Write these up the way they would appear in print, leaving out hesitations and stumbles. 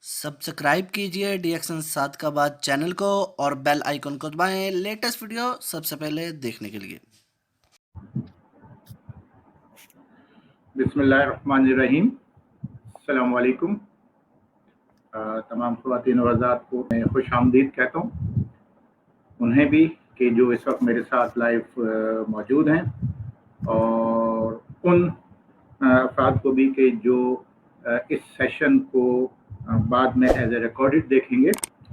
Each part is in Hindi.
सब्सक्राइब कीजिए डीएक्शन 7 का बाद चैनल को और बेल आइकन को दबाएं लेटेस्ट वीडियो सबसे पहले देखने के लिए। बिस्मिल्लाहिर्रहमानिर्रहीम। अस्सलाम वालेकुम। तमाम ख़वातीन और हज़रात को मैं खुश आमदीद कहता हूँ, उन्हें भी कि जो इस वक्त मेरे साथ लाइव मौजूद हैं, और उन अफराद को भी कि जो इस सेशन को बाद में एज ए रिकॉर्डेड देखेंगे।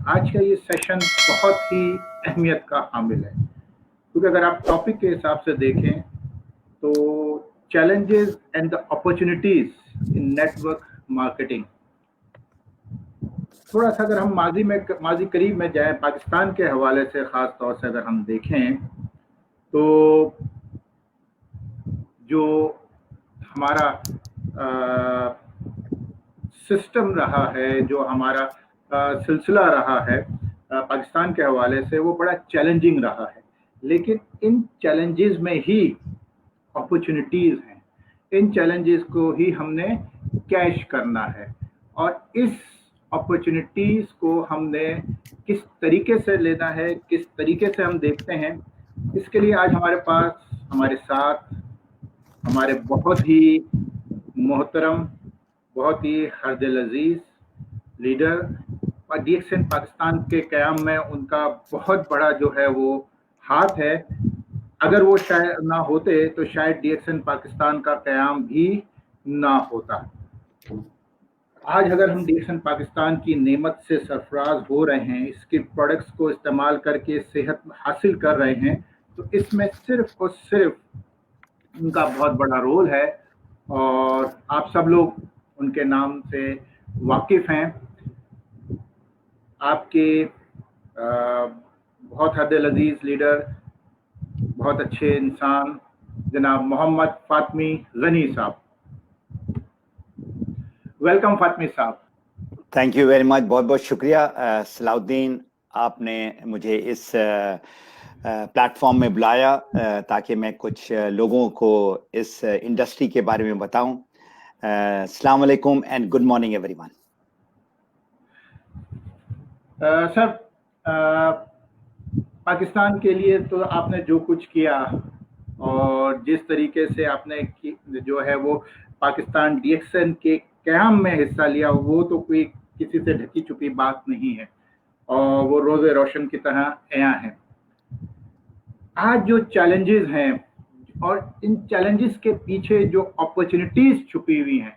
आज का ये सेशन बहुत ही अहमियत का हामिल है, क्योंकि अगर आप टॉपिक के हिसाब से देखें तो challenges and the opportunities in network marketing। थोड़ा सा अगर हम माजी करीब में जाएं, पाकिस्तान के हवाले से ख़ास तौर से अगर हम देखें तो जो हमारा सिस्टम रहा है, जो हमारा सिलसिला रहा है पाकिस्तान के हवाले से, वो बड़ा चैलेंजिंग रहा है। लेकिन इन चैलेंजेस में ही अपॉर्चुनिटीज़ हैं, इन चैलेंजेस को ही हमने कैश करना है, और इस अपॉर्चुनिटीज़ को हमने किस तरीके से लेना है, किस तरीके से हम देखते हैं, इसके लिए आज हमारे साथ हमारे बहुत ही मोहतरम, बहुत ही हरदिल अजीज़ लीडर, और डीएक्शन पाकिस्तान के क़याम में उनका बहुत बड़ा जो है वो हाथ है। अगर वो शायद ना होते तो शायद डीएक्शन पाकिस्तान का क़याम भी ना होता। आज अगर हम डीएक्शन पाकिस्तान की नेमत से सरफराज हो रहे हैं, इसके प्रोडक्ट्स को इस्तेमाल करके सेहत हासिल कर रहे हैं, तो इसमें सिर्फ और सिर्फ उनका बहुत बड़ा रोल है, और आप सब लोग उनके नाम से वाकिफ़ हैं। आपके बहुत हरदिल अजीज़ लीडर, बहुत अच्छे इंसान जनाब मोहम्मद फातमी गनी साहब। वेलकम फातमी साहब। थैंक यू वेरी मच, बहुत बहुत शुक्रिया सलाउद्दीन, आपने मुझे इस प्लेटफॉर्म में बुलाया ताकि मैं कुछ लोगों को इस इंडस्ट्री के बारे में बताऊं। अस्सलाम वालेकुम and good morning everyone. Sir, Pakistan के लिए तो आपने जो कुछ किया और जिस तरीके से आपने जो है वो पाकिस्तान डीएक्शन के क़याम में हिस्सा लिया, वो तो कोई किसी से ढकी छुपी बात नहीं है, और वो रोज़े रोशन की तरह आया है। आज जो चैलेंजेस हैं और इन चैलेंजेस के पीछे जो अपॉर्चुनिटीज़ छुपी हुई हैं,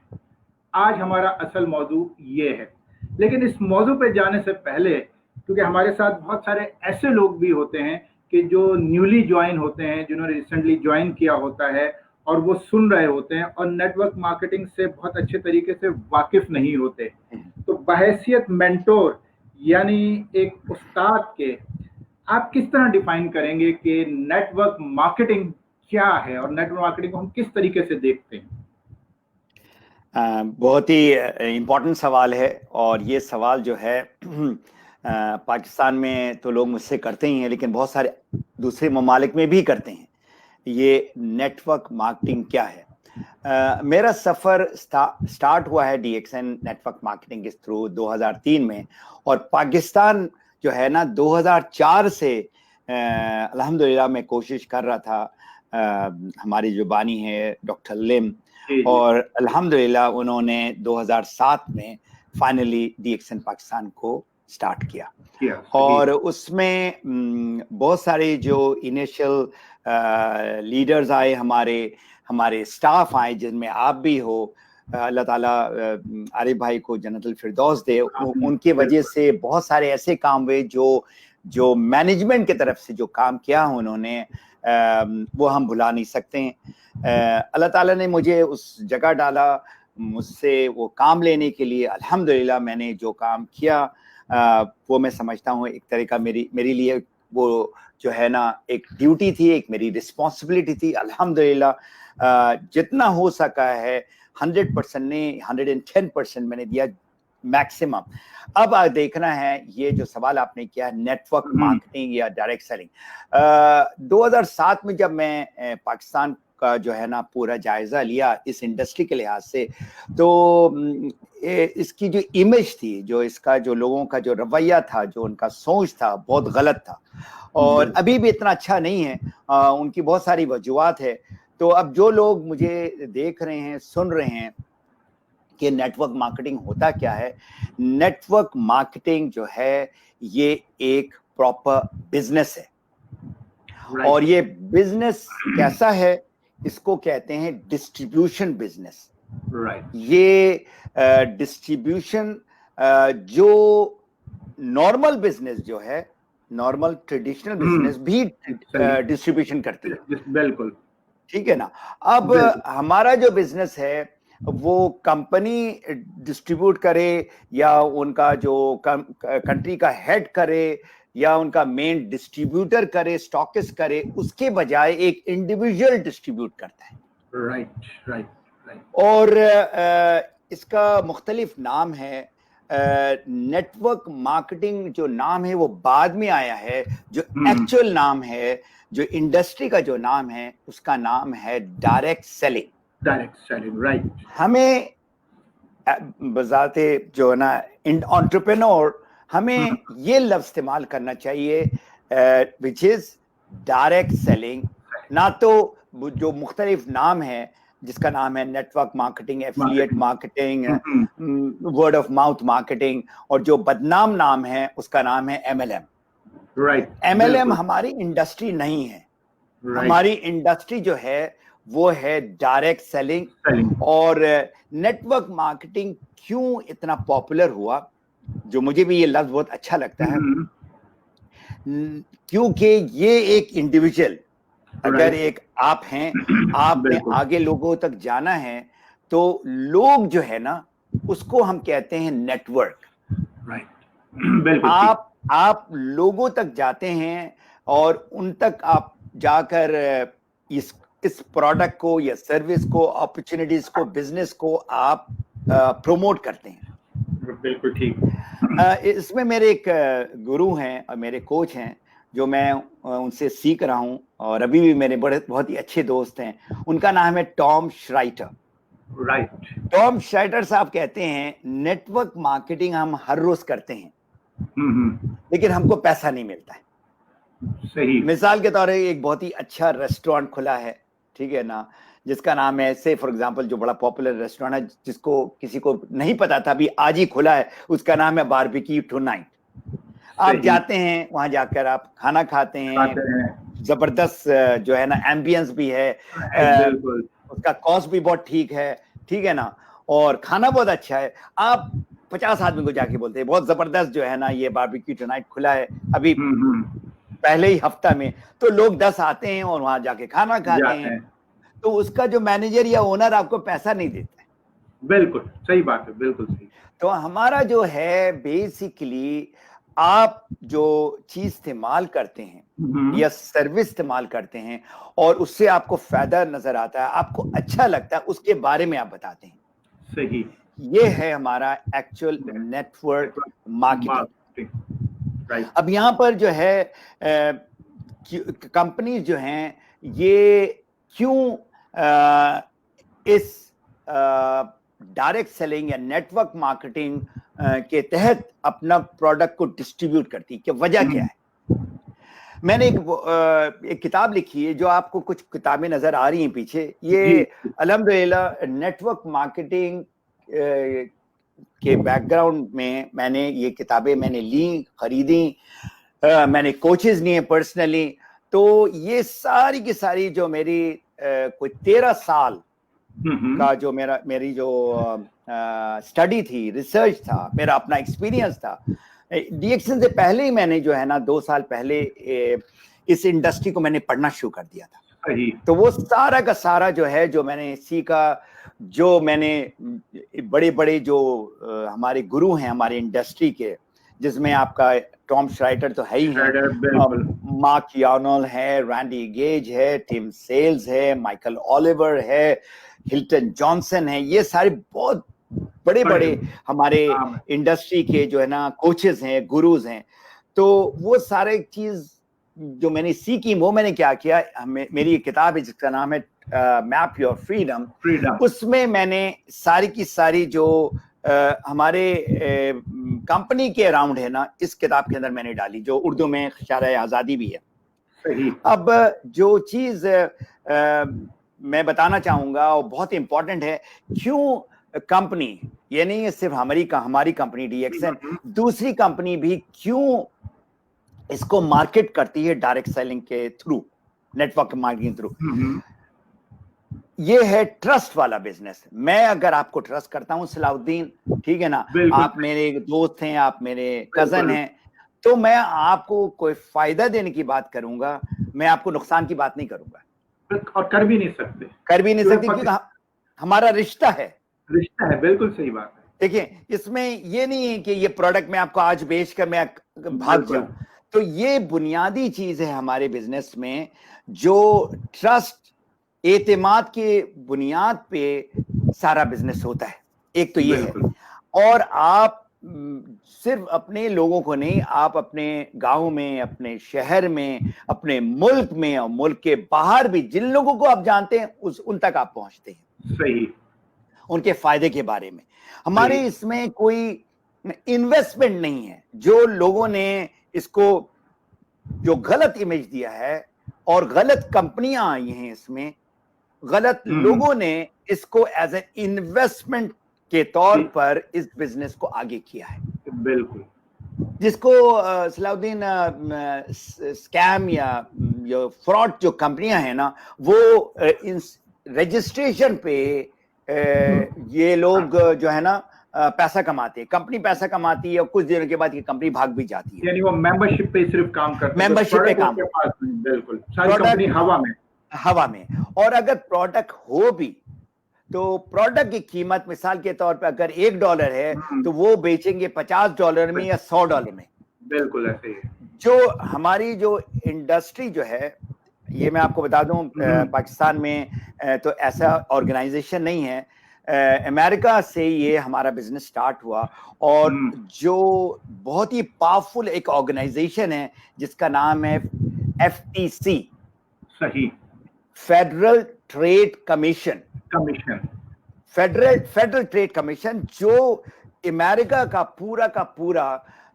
आज हमारा असल मौजू ये है। लेकिन इस मौजू पे जाने से पहले, क्योंकि हमारे साथ बहुत सारे ऐसे लोग भी होते हैं कि जो न्यूली ज्वाइन होते हैं, जिन्होंने रिसेंटली ज्वाइन किया होता है, और वो सुन रहे होते हैं और नेटवर्क मार्केटिंग से बहुत अच्छे तरीके से वाकिफ़ नहीं होते, तो बहैसियत मेंटोर यानी एक उस्ताद के, आप किस तरह डिफाइन करेंगे कि नेटवर्क मार्केटिंग क्या है और नेटवर्क मार्केटिंग को हम किस तरीके से देखते हैं? बहुत ही इम्पोर्टेंट सवाल है, और ये सवाल जो है पाकिस्तान में तो लोग मुझसे करते ही हैं, लेकिन बहुत सारे दूसरे ममालिक में भी करते हैं। ये नेटवर्क मार्केटिंग क्या है? मेरा सफ़र स्टार्ट हुआ है डीएक्शन नेटवर्क मार्केटिंग के थ्रू 2003 में, और पाकिस्तान जो है ना 2004 से अल्हम्दुलिल्लाह मैं कोशिश कर रहा था। हमारी जो बानी है डॉक्टर लिम, और अल्हम्दुलिल्लाह उन्होंने 2007 में फाइनली डीएक्शन पाकिस्तान को स्टार्ट किया, और उसमें बहुत सारे जो इनिशियल लीडर्स आए, हमारे स्टाफ आए, जिनमें आप भी हो। अल्लाह ताला आरिफ भाई को जन्नतुल फिरदौस दे। उनकी वजह से बहुत सारे ऐसे काम हुए जो मैनेजमेंट की तरफ से जो काम किया उन्होंने, वो हम भुला नहीं सकते हैं। अल्लाह ताला ने मुझे उस जगह डाला, मुझसे वो काम लेने के लिए। अल्हम्दुलिल्लाह मैंने जो काम किया वो मैं समझता हूँ एक तरह का मेरे लिए वो जो है ना एक ड्यूटी थी, एक मेरी रिस्पॉन्सिबिलिटी थी। अल्हम्दुलिल्लाह जितना हो सका है 100% नहीं 110% मैंने दिया, मैक्सिमम। अब देखना है ये जो सवाल आपने किया, नेटवर्क मार्केटिंग या डायरेक्ट सेलिंग। 2007 में जब मैं पाकिस्तान का जो है ना पूरा जायजा लिया इस इंडस्ट्री के लिहाज से, तो इसकी जो इमेज थी, जो इसका जो लोगों का जो रवैया था, जो उनका सोच था, बहुत गलत था और अभी भी इतना अच्छा नहीं है। उनकी बहुत सारी वजूहात है। तो अब जो लोग मुझे देख रहे हैं, सुन रहे हैं कि नेटवर्क मार्केटिंग होता क्या है, नेटवर्क मार्केटिंग जो है ये एक प्रॉपर बिजनेस है। और ये बिजनेस कैसा है, इसको कहते हैं डिस्ट्रीब्यूशन बिजनेस। ये डिस्ट्रीब्यूशन जो नॉर्मल बिजनेस जो है, नॉर्मल ट्रेडिशनल बिजनेस भी डिस्ट्रीब्यूशन करती है। बिल्कुल ठीक है ना। अब हमारा जो बिजनेस है वो कंपनी डिस्ट्रीब्यूट करे या उनका जो कंट्री का हेड करे या उनका मेन डिस्ट्रीब्यूटर करे, स्टॉकिस्ट करे, उसके बजाय एक इंडिविजुअल डिस्ट्रीब्यूट करता है। राइट। और इसका मुख्तलिफ नाम है। नेटवर्क मार्केटिंग जो नाम है वो बाद में आया है। जो एक्चुअल नाम है, जो इंडस्ट्री का जो नाम है, उसका नाम है डायरेक्ट सेलिंग। राइट। हमें बजाते जो ना एंटरप्रेन्योर, हमें ये लफ्ज इस्तेमाल करना चाहिए विच इज डायरेक्ट सेलिंग, ना तो जो मुख्तलिफ नाम है जिसका नाम है network marketing, affiliate marketing, word of mouth marketing, और जो बदनाम नाम है उसका नाम है MLM। राइट। MLM हमारी इंडस्ट्री नहीं है। हमारी इंडस्ट्री जो है वो है डायरेक्ट सेलिंग। और नेटवर्क मार्केटिंग क्यों इतना पॉपुलर हुआ, जो मुझे भी ये लफ्ज बहुत अच्छा लगता है, क्योंकि ये एक इंडिविजुअल, अगर एक आप हैं, आपने आगे लोगों तक जाना है, तो लोग जो है ना उसको हम कहते हैं नेटवर्क। राइट। आप लोगों तक जाते हैं और उन तक आप जाकर इस प्रोडक्ट को या सर्विस को, अपॉर्चुनिटीज को, बिजनेस को आप प्रमोट करते हैं। बिल्कुल ठीक। इसमें मेरे एक गुरु हैं और मेरे कोच हैं जो मैं उनसे सीख रहा हूं, और अभी भी मेरे बहुत ही अच्छे दोस्त हैं। उनका नाम है टॉम श्राइटर। राइट। टॉम श्राइटर साहब कहते हैं नेटवर्क मार्केटिंग हम हर रोज करते हैं, लेकिन हमको पैसा नहीं मिलता है। सही। मिसाल के तौर पर एक बहुत ही अच्छा रेस्टोरेंट खुला है, ठीक है ना, जिसका नाम है, से फॉर एग्जांपल, जो बड़ा पॉपुलर रेस्टोरेंट है जिसको किसी को नहीं पता था, अभी आज ही खुला है, उसका नाम है बारबेक्यू टुनाइट। आप जाते हैं, वहां जाकर आप खाना खाते हैं। जबरदस्त जो है ना एम्बियंस भी है, उसका कॉस्ट भी बहुत ठीक है ना, और खाना बहुत अच्छा है। आप 50 आदमी को जाके बोलते हैं बहुत जबरदस्त जो है ना ये बारबेक्यू टुनाइट खुला है अभी पहले ही हफ्ता में, तो लोग 10 आते हैं और वहां जाके खाना खाते हैं। तो उसका जो मैनेजर या ओनर आपको पैसा नहीं देता है। बिल्कुल सही बात है, बिल्कुल सही। तो हमारा जो है बेसिकली, आप जो चीज इस्तेमाल करते हैं या सर्विस इस्तेमाल करते हैं और उससे आपको फायदा नजर आता है, आपको अच्छा लगता है, उसके बारे में आप बताते हैं। सही। ये है हमारा एक्चुअल नेटवर्क मार्केटिंग। अब यहाँ पर जो है कंपनी जो हैं ये क्यों इस डायरेक्ट सेलिंग या नेटवर्क मार्केटिंग के तहत अपना प्रोडक्ट को डिस्ट्रीब्यूट करती, क्या वजह क्या है? मैंने एक किताब लिखी है, जो आपको कुछ किताबें नजर आ रही हैं पीछे, ये अल्हम्दुलिल्लाह नेटवर्क मार्केटिंग के बैकग्राउंड में मैंने ये किताबें मैंने ली, खरीदी, मैंने कोचेस लिए पर्सनली। तो ये सारी की सारी जो मेरी कोई 13 साल का जो मेरी जो स्टडी थी, रिसर्च था, मेरा अपना एक्सपीरियंस था। डीएक्सन से पहले ही मैंने जो है ना 2 साल पहले इस इंडस्ट्री को मैंने पढ़ना शुरू कर दिया था। तो वो सारा का सारा जो है, जो मैंने सीखा, जो मैंने बड़े बड़े जो हमारे गुरु हैं हमारे इंडस्ट्री के, जिसमें आपका टॉम श्राइटर तो है ही है, मार्क यार्नल है, रैंडी गेज है, टिम सेल्स है, माइकल ओलिवर है, हिल्टन जॉनसन है, ये सारे बहुत बड़े बड़े हमारे इंडस्ट्री के जो है ना कोचेस हैं, गुरुज हैं। तो वो सारे चीज जो मैंने सीखी, वो मैंने क्या किया, मेरी एक किताब है जिसका नाम है मैप योर फ्रीडम। उसमें मैंने सारी की सारी जो हमारे कंपनी के अराउंड है ना, इस किताब के अंदर मैंने डाली, जो उर्दू में शायरे आज़ादी भी है। सही। अब जो चीज मैं बताना चाहूंगा और बहुत इंपॉर्टेंट है, क्यों कंपनी, ये नहीं है सिर्फ हमारी कंपनी डीएक्सन, दूसरी कंपनी भी क्यों इसको मार्केट करती है डायरेक्ट सेलिंग के थ्रू, नेटवर्क मार्केटिंग थ्रू। ये है ट्रस्ट वाला बिजनेस। मैं अगर आपको ट्रस्ट करता हूं सलाउद्दीन, ठीक है ना, आप मेरे दोस्त हैं, आप मेरे कजन हैं, तो मैं आपको कोई फायदा देने की बात करूंगा, मैं आपको नुकसान की बात नहीं करूंगा, और कर भी नहीं सकते क्योंकि हमारा रिश्ता है। बिल्कुल सही बात है। देखिए, इसमें ये नहीं है कि ये प्रोडक्ट मैं आपको आज बेच कर मैं भाग जाऊं, तो ये बुनियादी चीज है हमारे बिजनेस में, जो ट्रस्ट, एतमाद के बुनियाद पे सारा बिजनेस होता है। एक तो ये है, और आप सिर्फ अपने लोगों को नहीं, आप अपने गांव में, अपने शहर में, अपने मुल्क में और मुल्क के बाहर भी जिन लोगों को आप जानते हैं उन तक आप पहुंचते हैं। सही। उनके फायदे के बारे में। हमारे इसमें कोई इन्वेस्टमेंट नहीं है। जो लोगों ने इसको जो गलत इमेज दिया है और गलत कंपनियां आई हैं, इसमें गलत लोगों ने इसको एज ए इन्वेस्टमेंट के तौर पर इस बिजनेस को आगे किया है। बिल्कुल। जिसको सलाउद्दीन स्कैम या फ्रॉड जो कंपनियां हैं ना, वो रजिस्ट्रेशन पे ये लोग जो है ना पैसा कमाते हैं। कंपनी पैसा कमाती है और कुछ दिनों के बाद ये कंपनी भाग भी जाती है। यानी वो मेंबरशिप पे सिर्फ काम करते हैं, मेंबरशिप पे काम। बिल्कुल, सारी कंपनी हवा में। और अगर प्रोडक्ट हो भी तो प्रोडक्ट की कीमत मिसाल के तौर पे अगर $1 है तो वो बेचेंगे $50 में या $100 में। बिल्कुल ऐसे ही। जो हमारी जो इंडस्ट्री जो है, ये मैं आपको बता दूं, पाकिस्तान में तो ऐसा ऑर्गेनाइजेशन नहीं है। अमेरिका से ये हमारा बिजनेस स्टार्ट हुआ, और जो बहुत ही पावरफुल एक ऑर्गेनाइजेशन है जिसका नाम है FTC, सही, federal trade commission. Federal trade commission, जो अमेरिका का पूरा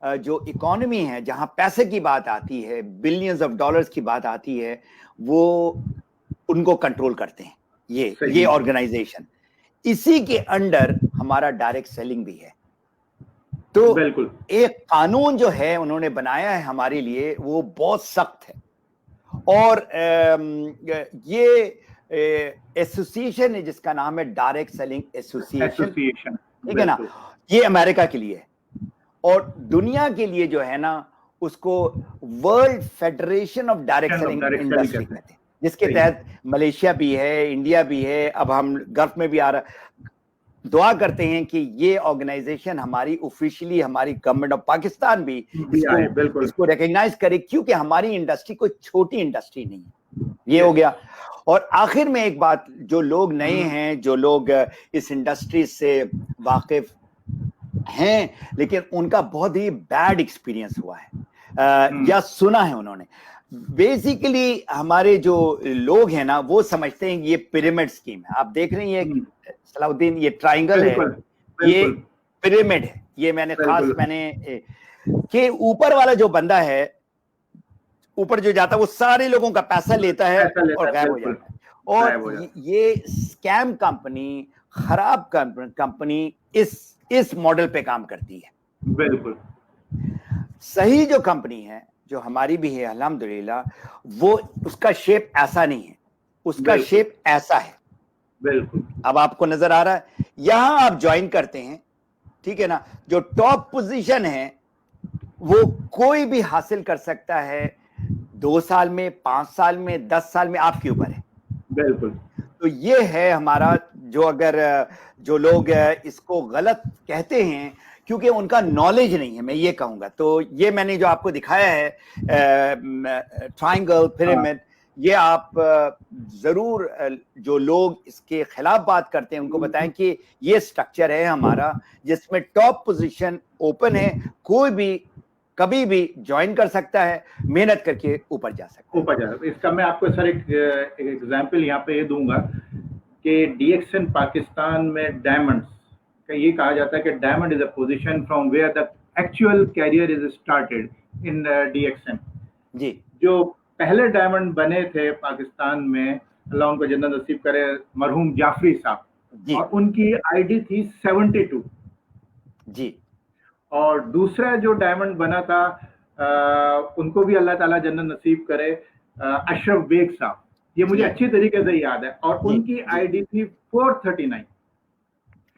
जो इकोनॉमी है, जहां पैसे की बात आती है, बिलियंस ऑफ डॉलर्स की बात आती है, वो उनको कंट्रोल करते हैं ये ऑर्गेनाइजेशन। इसी के अंडर हमारा डायरेक्ट सेलिंग भी है। तो बिल्कुल एक कानून जो है उन्होंने बनाया है हमारे लिए, वो बहुत सख्त है। और ये एसोसिएशन है जिसका नाम है डायरेक्ट सेलिंग एसोसिएशन, ठीक है ना, ये अमेरिका के लिए है। और दुनिया के लिए जो है ना, उसको world federation of direct selling industry कहते हैं, जिसके तहत मलेशिया भी है, इंडिया भी है, अब हम गल्फ में भी आ रहा। दुआ करते हैं कि ये ऑर्गेनाइजेशन हमारी ऑफिशियली, हमारी गवर्नमेंट ऑफ पाकिस्तान भी इसको रिकॉग्नाइज करे, क्योंकि हमारी इंडस्ट्री कोई छोटी इंडस्ट्री नहीं है। ये हो गया। और आखिर में एक बात, जो लोग नए हैं, जो लोग इस इंडस्ट्री से वाकिफ हैं लेकिन उनका बहुत ही बैड एक्सपीरियंस हुआ है या सुना है उन्होंने, बेसिकली हमारे जो लोग हैं ना, वो समझते हैं ये पिरामिड स्कीम है। आप देख रहे हैं सलाउद्दीन, ये ट्रायंगल है, ये पिरामिड है। ये मैंने कि ऊपर वाला जो बंदा है, ऊपर जो जाता है, वो सारे लोगों का पैसा लेता है और गायब हो जाता है। और ये स्कैम कंपनी, खराब कंपनी इस मॉडल पे काम करती है। बिल्कुल। सही जो कंपनी है, जो हमारी भी है अल्हम्दुलिल्लाह, वो उसका शेप ऐसा नहीं है, उसका शेप ऐसा है। बिल्कुल। अब आपको नजर आ रहा है, यहां आप ज्वाइन करते हैं, ठीक है ना, जो टॉप पोजीशन है वो कोई भी हासिल कर सकता है 2 साल में, 5 साल में, 10 साल में, आपके ऊपर है। बिल्कुल। तो ये है हमारा, जो अगर जो लोग इसको गलत कहते हैं क्योंकि उनका नॉलेज नहीं है, मैं ये कहूंगा। तो ये मैंने जो आपको दिखाया है ट्रायंगल, पिरामिड, ये आप जरूर जो लोग इसके खिलाफ बात करते हैं उनको बताएं कि ये स्ट्रक्चर है हमारा, जिसमें टॉप पोजीशन ओपन है, कोई भी कभी भी ज्वाइन कर सकता है, मेहनत करके ऊपर जा सकता है। इसका मैं आपको सर एक एग्जांपल यहाँ पे ये दूंगा कि डीएक्सन पाकिस्तान में डायमंड्स ये कहा जाता है कि diamond is a position from where the actual career is started in DXN. जी जो पहले डायमंड बने थे पाकिस्तान में, अल्लाह उनको जन्नत नसीब करे, मरहूम जाफरी साहब, जी और उनकी आईडी थी 72। जी और दूसरा जो डायमंड बना था उनको भी अल्लाह ताला जन्नत नसीब करे, अशरफ बेग साहब, ये मुझे जी अच्छी तरीके से याद है, और जी उनकी जी आईडी थी 439।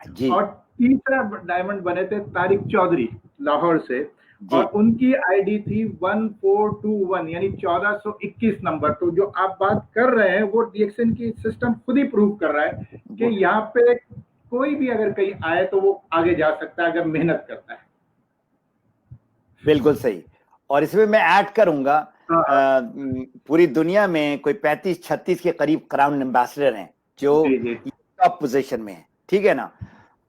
जी और तीसरा डायमंड बने थे तारिक चौधरी लाहौर से, जी और उनकी आईडी थी 1421, यानी 1421 नंबर। तो जो आप बात कर रहे हैं वो डीएक्सएन की सिस्टम खुद ही प्रूव कर रहा है कि यहाँ पे कोई भी अगर कहीं आए तो वो आगे जा सकता है अगर मेहनत करता है। बिल्कुल सही। और इसमें मैं ऐड करूंगा, पूरी दुनिया में कोई 35-36 के करीब क्राउन एम्बेसडर हैं जो टॉप पोजीशन में है, ठीक है ना।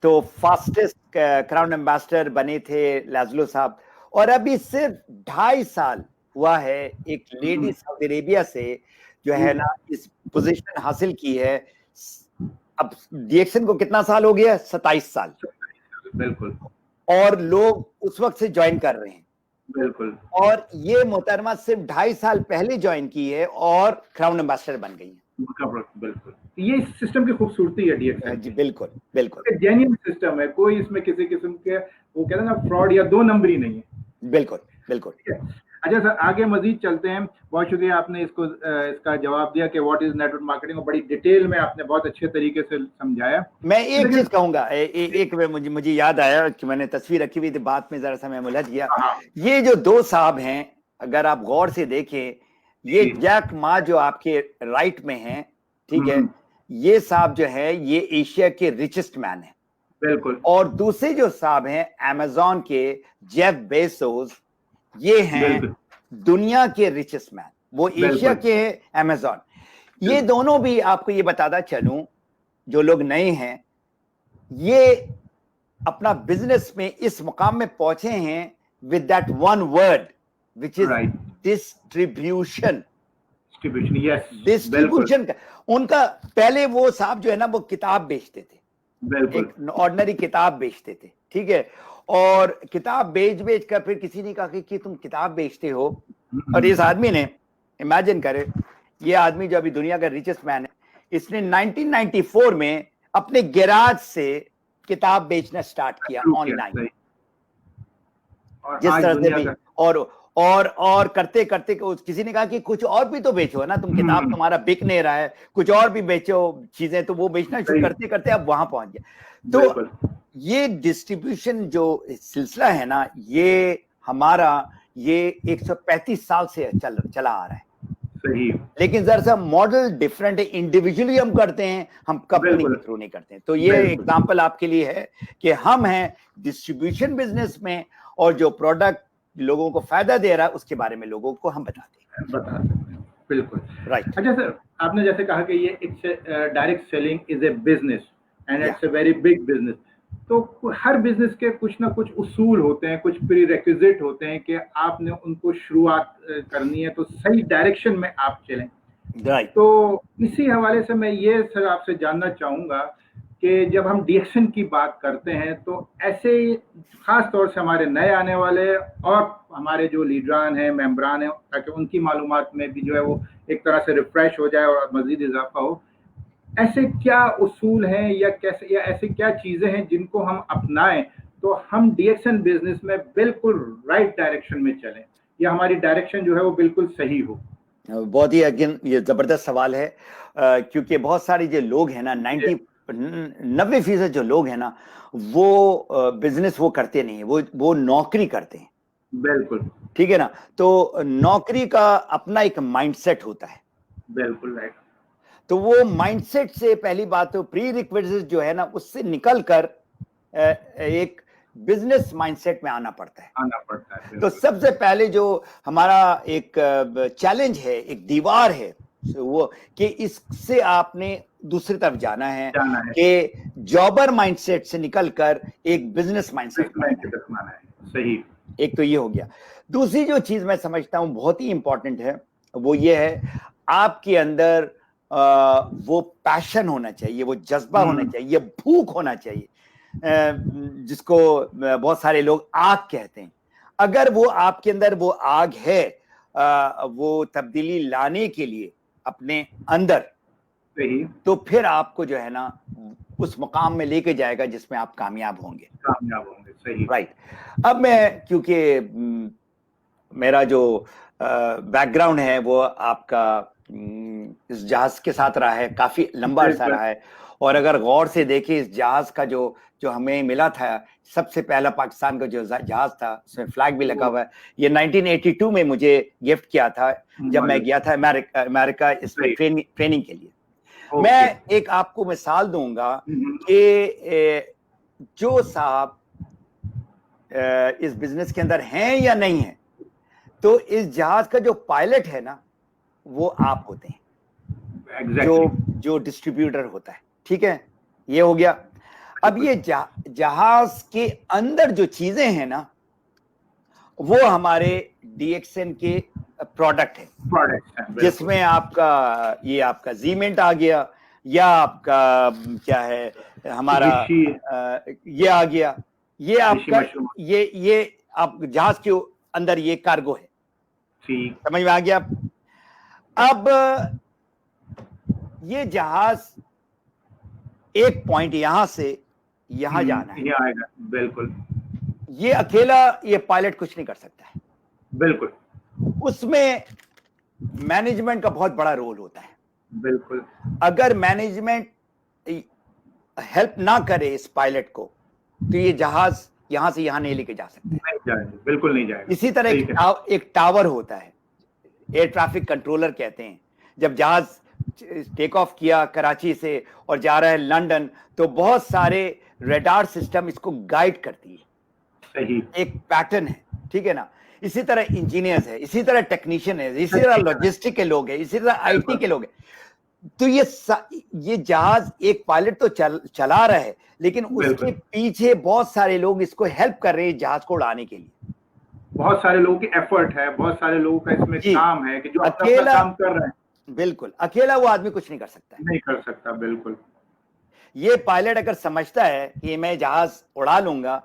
तो फास्टेस्ट क्राउन एम्बेसडर बने थे लाजलो साहब, और अभी सिर्फ 2.5 साल हुआ है एक लेडी सऊदी अरेबिया से जो है ना इस पोजीशन हासिल की है। अब डीएक्सएन को कितना साल हो गया? 27 साल। बिल्कुल। और लोग उस वक्त से ज्वाइन कर रहे हैं। बिल्कुल। और ये मोहतरमा सिर्फ 2.5 साल पहले ज्वाइन की है और क्राउन एम्बेसडर बन गई है। बिल्कुल, ये सिस्टम की खूबसूरती है डीएक्सएन जी बिल्कुल बिल्कुल। जेन्युइन सिस्टम है, कोई इसमें किसी किस्म के वो कहते हैं ना फ्रॉड या दो नंबरी नहीं है। बिल्कुल बिल्कुल। अच्छा सर, आगे मजीद चलते हैं। बहुत शुक्रिया, आपने इसका जवाब दिया कि व्हाट इज नेटवर्क मार्केटिंग, और बड़ी डिटेल में आपने बहुत अच्छे तरीके से समझाया। मैं एक चीज कहूंगा, एक मुझे याद आया कि मैंने तस्वीर रखी हुई थी, बात में जरा सा मैं उलझ गया। ये जो दो साहब हैं, अगर आप गौर से देखें, ये जैक मा जो आपके राइट में है, ठीक है, ये साहब जो है ये एशिया के रिचेस्ट मैन है। बिल्कुल। और दूसरे जो साहब हैं अमेज़न के जेफ बेजोस, ये हैं दुनिया के रिचेस्ट मैन, वो एशिया के हैं, अमेज़न। ये दोनों भी, आपको ये बताता चलूं, जो लोग नए हैं, ये अपना बिजनेस में इस मुकाम में पहुंचे हैं with that one word which is distribution. Distribution का उनका, पहले वो साहब जो है ना वो किताब बेचते थे, एक ऑर्डिनरी किताब बेचते थे, ठीक है। और किताब बेच कर फिर किसी ने कहा कि तुम किताब बेचते हो, और इस आदमी ने, इमेजिन करे, ये आदमी जो अभी दुनिया का रिचेस्ट मैन है, इसने 1994 में अपने गैराज से किताब बेचना स्टार्ट किया ऑनलाइन। जिस तरह से भी और करते करते किसी ने कहा कि कुछ और भी तो बेचो है ना, तुम किताब तुम्हारा बिक नहीं रहा है, कुछ और भी बेचो चीजें, तो वो बेचना शुरू करते करते अब वहां पहुंच गया। तो ये डिस्ट्रीब्यूशन जो सिलसिला है ना, ये हमारा ये 135 साल से चला आ रहा है। सही। लेकिन जरा सा मॉडल डिफरेंट है, इंडिविजुअली हम करते हैं, हम कंपनी के थ्रू नहीं करते हैं। तो ये एग्जांपल आपके लिए है कि हम हैं डिस्ट्रीब्यूशन बिजनेस में, और जो प्रोडक्ट लोगों को फायदा दे रहा है उसके बारे में लोगों को हम बताते हैं। बिल्कुल राइट। अच्छा सर, आपने जैसे कहा कि ये direct selling is a business and it's a very big business. तो हर बिजनेस के कुछ ना कुछ उसूल होते हैं, कुछ प्रीरेक्विजिट होते हैं कि आपने उनको शुरुआत करनी है तो सही डायरेक्शन में आप चलें। राइट। तो इसी हवाले से मैं ये सर आपसे जानना चाहूँगा कि जब हम डीएक्सएन की बात करते हैं तो ऐसे खास तौर से हमारे नए आने वाले और हमारे जो लीडरान हैं, मेंबरान हैं, ताकि उनकी मालूमात में भी जो है वो एक तरह से रिफ्रेश हो जाए और मजीद इजाफा हो, ऐसे क्या उसूल हैं या कैसे, या ऐसी क्या चीजें हैं जिनको हम अपनाएं तो हम डीएक्सएन बिजनेस में बिल्कुल राइट डायरेक्शन में चलें, या हमारी डायरेक्शन जो है वो बिल्कुल सही हो? बहुत ही अगेन ये जबरदस्त सवाल है, क्योंकि बहुत सारे जो लोग हैं ना, 90% जो लोग हैं ना, वो बिजनेस वो करते नहीं है, वो नौकरी करते हैं। बिल्कुल ठीक है ना। तो नौकरी का अपना एक माइंडसेट होता है। बिल्कुल राइट। तो वो माइंडसेट से पहली बात तो प्री रिक्विजिट जो है ना, उससे निकलकर एक बिजनेस माइंडसेट में आना पड़ता है। तो सबसे पहले जो हमारा एक चैलेंज है, एक दीवार है, वो कि इससे आपने दूसरी तरफ जाना है कि जॉबर माइंडसेट से निकलकर एक बिजनेस माइंडसेट में आना है। सही। एक तो ये हो गया। दूसरी जो चीज मैं समझता हूं बहुत ही इंपॉर्टेंट है, वो ये है आपके अंदर वो पैशन होना चाहिए, वो जज्बा होना चाहिए, ये भूख होना चाहिए। जिसको बहुत सारे लोग आग कहते हैं, अगर वो आपके अंदर वो आग है, वो तब्दीली लाने के लिए अपने अंदर, सही, तो फिर आपको जो है ना उस मुकाम में लेके जाएगा जिसमें आप कामयाब होंगे। सही। राइट। अब मैं, क्योंकि मेरा जो बैकग्राउंड है वो आपका इस जहाज के साथ रहा है, काफी लंबा अरसा रहा है, और अगर गौर से देखें इस जहाज का जो हमें मिला था, सबसे पहला पाकिस्तान का जो जहाज था, उसमें फ्लैग भी लगा हुआ है, ये 1982 में मुझे गिफ्ट किया था जब मैं गया था अमेरिका इसमें ट्रेनिंग के लिए। मैं एक आपको मिसाल दूंगा कि जो साहब इस बिजनेस के अंदर हैं या नहीं है, तो इस जहाज का जो पायलट है ना वो आप होते हैं, जो डिस्ट्रीब्यूटर होता है। ठीक है, ये हो गया। अब ये जहाज के अंदर जो चीजें हैं ना वो हमारे DXN के प्रोडक्ट है, जिसमें आपका जीमेंट आ गया, या आपका क्या है हमारा ये आ गया, ये आपका ये आप जहाज के अंदर ये कार्गो है। समझ में आ गया? अब ये जहाज एक पॉइंट यहां से यहां जाना है, आएगा। बिल्कुल, ये अकेला ये पायलट कुछ नहीं कर सकता है। बिल्कुल, उसमें मैनेजमेंट का बहुत बड़ा रोल होता है। बिल्कुल, अगर मैनेजमेंट हेल्प ना करे इस पायलट को, तो ये जहाज यहां से यहां नहीं लेके जा सकते। नहीं जाएंगे, बिल्कुल नहीं जाएगा। इसी तरह एक टावर होता है, एयर ट्रैफिक कंट्रोलर कहते हैं। जब जहाज टेक ऑफ किया कराची से और जा रहा है लंदन, तो बहुत सारे रडार सिस्टम इसको गाइड करती है। सही, एक पैटर्न है, ठीक है ना। इसी तरह इंजीनियर्स है, इसी तरह टेक्नीशियन है, इसी तरह लॉजिस्टिक के लोग हैं, इसी तरह IT के लोग हैं। तो ये जहाज एक पायलट तो चला रहा है, लेकिन उसके पीछे बहुत सारे लोग इसको हेल्प कर रहे हैं जहाज को उड़ाने के लिए। बहुत सारे लोगों की एफर्ट है, बहुत सारे लोगों का इसमें काम है कि जो अकेला काम कर रहे हैं। बिल्कुल, अकेला वो आदमी कुछ नहीं कर सकता, नहीं कर सकता। बिल्कुल, ये पायलट अगर समझता है कि मैं जहाज उड़ा लूंगा,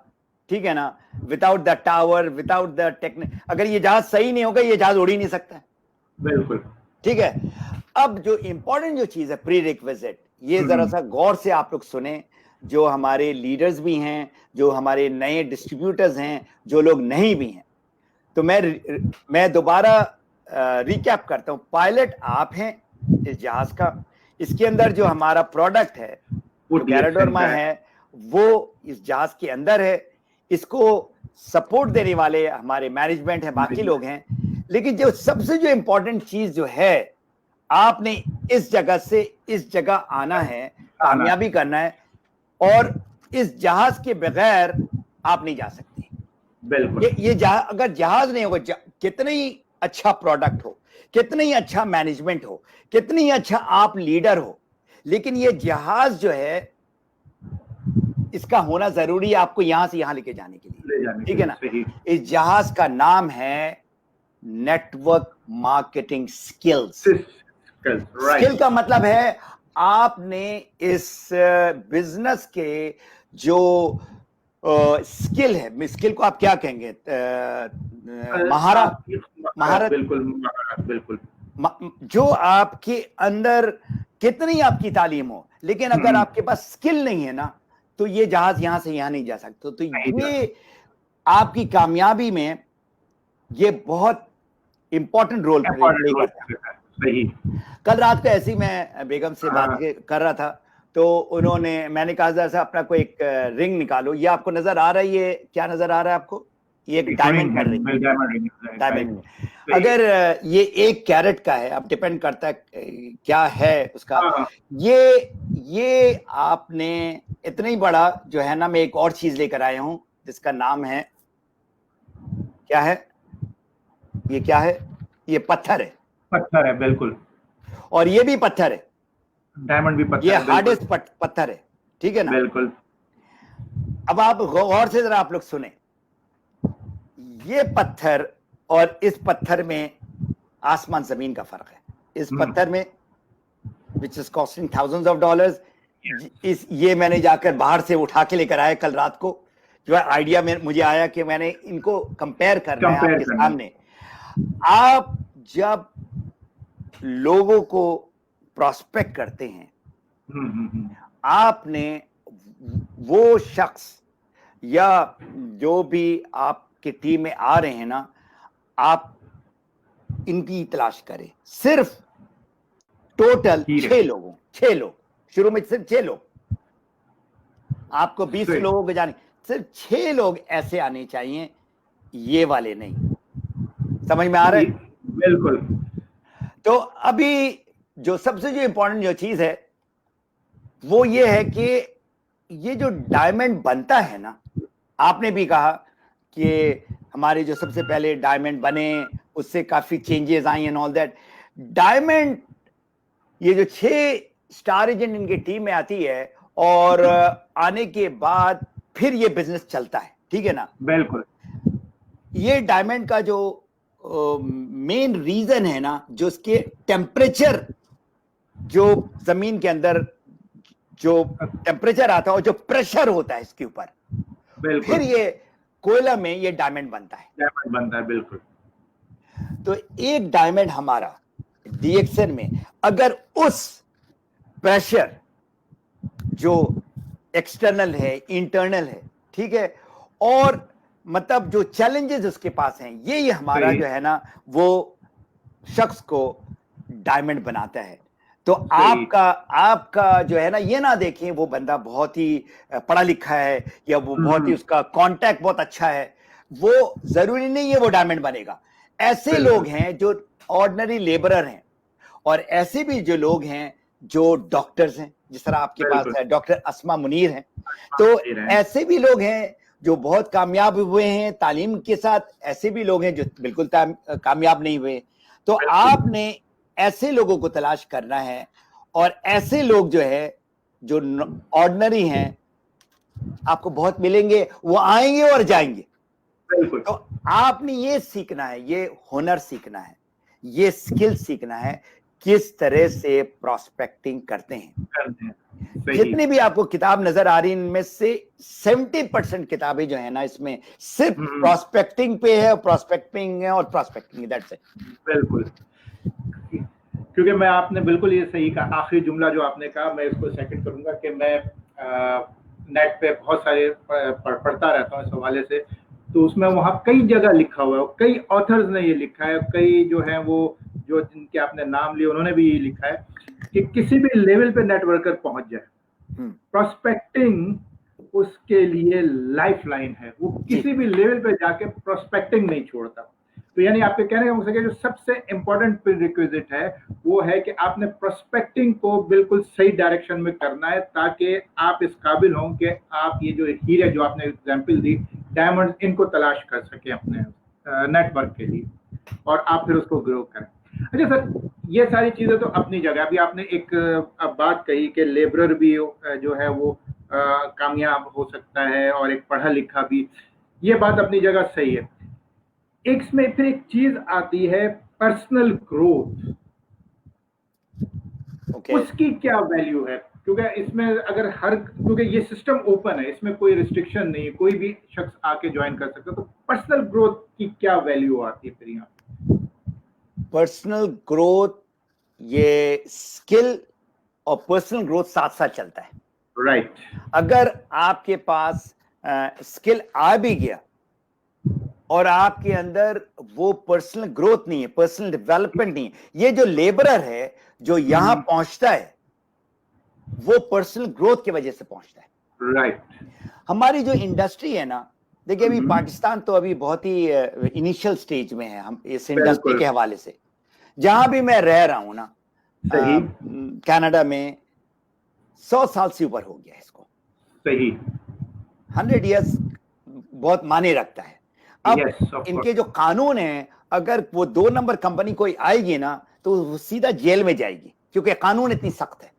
ठीक है ना, without the tower, without the technique, अगर ये जहाज सही नहीं होगा ये जहाज उड़ ही नहीं सकता। बिल्कुल, ठीक है। अब जो इंपॉर्टेंट जो चीज है प्री रिक्विजिट, ये जरा सा गौर से आप लोग सुने, जो हमारे लीडर्स भी हैं, जो हमारे नए डिस्ट्रीब्यूटर्स हैं, जो लोग नहीं भी हैं। तो मैं दोबारा रिकैप करता हूं। पायलट आप हैं इस जहाज का, इसके अंदर जो हमारा प्रोडक्ट है वो गैराडोर्मा है, वो इस जहाज के अंदर है। इसको सपोर्ट देने वाले हमारे मैनेजमेंट है, बाकी लोग हैं। लेकिन जो सबसे जो इंपॉर्टेंट चीज जो है, आपने इस जगह से इस जगह आना है, कामयाबी करना है, और इस जहाज के बगैर आप नहीं जा सकते। बिल्कुल, ये अगर जहाज नहीं होगा, कितना ही अच्छा प्रोडक्ट हो, कितना ही अच्छा मैनेजमेंट हो, कितनी ही अच्छा आप लीडर हो, लेकिन ये जहाज जो है इसका होना जरूरी है आपको यहां से यहां लेके जाने के लिए। ठीक है ना। इस जहाज का नाम है नेटवर्क मार्केटिंग स्किल्स। स्किल का मतलब है आपने इस बिजनेस के जो स्किल है, स्किल को आप क्या कहेंगे, महारत। बिल्कुल, जो आपके अंदर कितनी आपकी तालीम हो, लेकिन अगर आपके पास स्किल नहीं है ना, तो ये जहाज यहां से यहां नहीं जा सकता। तो ये आपकी कामयाबी में ये बहुत इंपॉर्टेंट रोल प्ले करता है। सही। कल रात को ऐसी मैं बेगम से बात कर रहा था, तो मैंने कहा जरा सा अपना कोई एक रिंग निकालो। ये आपको नजर आ रही है, क्या नजर आ रहा है आपको? ये एक डायमंड का रिंग, डायमंड। अगर ये 1 कैरेट का है, अब डिपेंड करता है क्या है उसका। ये आपने इतना ही बड़ा जो है ना, मैं एक और चीज लेकर आया हूं जिसका नाम है, क्या है ये, क्या है ये? पत्थर है। पत्थर है, बिल्कुल। और ये भी पत्थर है, डायमंड भी पत्थर ये हार्डेस्ट पत्थर है। ठीक है ना। बिल्कुल। अब आप गौर से जरा आप लोग सुने, ये पत्थर और इस पत्थर में आसमान जमीन का फर्क है। इस पत्थर में which is costing thousands of dollars, ये मैंने जाकर बाहर से उठा के लेकर आया कल रात को, जो है आइडिया में मुझे आया कि मैंने इनको कंपेयर करना है आपके सामने। आप जब लोगों को प्रोस्पेक्ट करते हैं, आपने वो शख्स या जो भी आपके टीम में आ रहे हैं ना, आप इनकी तलाश करें। सिर्फ टोटल 6 लोग, शुरू में सिर्फ 6 लोग, आपको 20 लोगों को जाने, सिर्फ 6 लोग ऐसे आने चाहिए, ये वाले नहीं। समझ में आ रहा है? बिल्कुल। तो अभी जो सबसे जो इंपॉर्टेंट जो चीज है वो ये है कि ये जो डायमंड बनता है ना, आपने भी कहा कि हमारे जो सबसे पहले डायमंड बने उससे काफी changes I and all that. Diamond, ये जो 6 स्टार एजेंट इनकी टीम में आती है और आने के बाद फिर ये बिजनेस चलता है, ठीक है ना? बिल्कुल। ये डायमंड का जो मेन रीजन है ना, जो उसके टेम्परेचर, जो जमीन के अंदर जो टेम्परेचर आता है और जो प्रेशर होता है इसके ऊपर, फिर ये कोयला में ये डायमंड बनता है। बिल्कुल। तो एक डायमंड हमारा डीएक्सएन में अगर उस प्रेशर जो एक्सटर्नल है, इंटरनल है, ठीक है, और मतलब जो चैलेंजेस उसके पास हैं, ये हमारा जो है ना वो शख्स को डायमंड बनाता है। तो आपका जो है ना, ये ना देखें वो बंदा बहुत ही पढ़ा लिखा है या वो बहुत ही उसका कांटेक्ट बहुत अच्छा है, वो जरूरी नहीं है वो डायमंड बनेगा। ऐसे लोग हैं जो ऑर्डिनरी लेबरर हैं, और ऐसे भी जो लोग हैं जो डॉक्टर्स हैं, जिस तरह आपके पास है डॉक्टर अस्मा मुनीर हैं। तो ऐसे भी लोग हैं जो बहुत कामयाब हुए हैं तालीम के साथ, ऐसे भी लोग हैं जो बिल्कुल कामयाब नहीं हुए। तो आपने ऐसे लोगों को तलाश करना है, और ऐसे लोग जो है जो ऑर्डिनरी हैं आपको बहुत मिलेंगे, वो आएंगे और जाएंगे। तो आपने ये सीखना है, ये हुनर सीखना है, ये स्किल सीखना है, किस तरह से प्रोस्पेक्टिंग करते हैं। जितनी भी आपको किताब नजर आ रही है, इनमें से 70% किताबें जो है ना इसमें सिर्फ प्रोस्पेक्टिंग पे है, प्रोस्पेक्टिंग है और प्रोस्पेक्टिंग, दैट्स इट। बिल्कुल, क्योंकि मैं, आपने बिल्कुल ये सही कहा, आखिरी जुमला जो आपने कहा मैं इसको सेकंड करूंगा कि मैं नेट पे बहुत सारे पढ़ता रहता हूँ इस हवाले से, तो उसमें वहाँ कई जगह लिखा हुआ है, कई ऑथर्स ने ये लिखा है, कई जो है वो जो जिनके आपने नाम लिए उन्होंने भी ये लिखा है कि किसी भी लेवल पे नेटवर्कर पहुंच जाए, प्रोस्पेक्टिंग उसके लिए लाइफलाइन है, वो किसी भी लेवल पे जाके प्रोस्पेक्टिंग नहीं छोड़ता। तो यानी आपके कहने का मतलब जो सबसे इंपॉर्टेंट प्रीरिक्विजिट है वो है कि आपने प्रोस्पेक्टिंग को बिल्कुल सही डायरेक्शन में करना है, ताकि आप इस काबिल हों कि आप ये जो हीरे जो आपने एग्जांपल दी डायमंड, इनको तलाश कर सके अपने नेटवर्क के लिए, और आप फिर उसको ग्रो करें। अच्छा सर, ये सारी चीजें तो अपनी जगह, अभी आपने एक बात कही कि लेबरर भी जो है वो कामयाब हो सकता है और एक पढ़ा लिखा भी, ये बात अपनी जगह सही है। इसमें फिर एक चीज आती है पर्सनल ग्रोथ, उसकी क्या वैल्यू है? क्योंकि इसमें अगर क्योंकि ये सिस्टम ओपन है, इसमें कोई रिस्ट्रिक्शन नहीं है, कोई भी शख्स आके ज्वाइन कर सकता है, तो पर्सनल ग्रोथ की क्या वैल्यू आती है फिर यहाँ? पर्सनल ग्रोथ, ये स्किल और पर्सनल ग्रोथ साथ साथ चलता है। राइट। अगर आपके पास स्किल आ भी गया और आपके अंदर वो पर्सनल ग्रोथ नहीं है, पर्सनल डेवलपमेंट नहीं है, ये जो लेबरर है जो यहां पहुंचता है वो पर्सनल ग्रोथ की वजह से पहुंचता है। राइट। हमारी जो इंडस्ट्री है ना, देखिए अभी पाकिस्तान तो अभी बहुत ही इनिशियल स्टेज में है हम इस इंडस्ट्री के हवाले से। जहां भी मैं रह रहा हूं ना, कनाडा में 100 साल से ऊपर हो गया इसको। सही। 100 इयर्स बहुत माने रखता है। अब इनके जो कानून हैं, अगर वो 2 नंबर कंपनी कोई आएगी ना तो वो सीधा जेल में जाएगी, क्योंकि कानून इतनी सख्त है।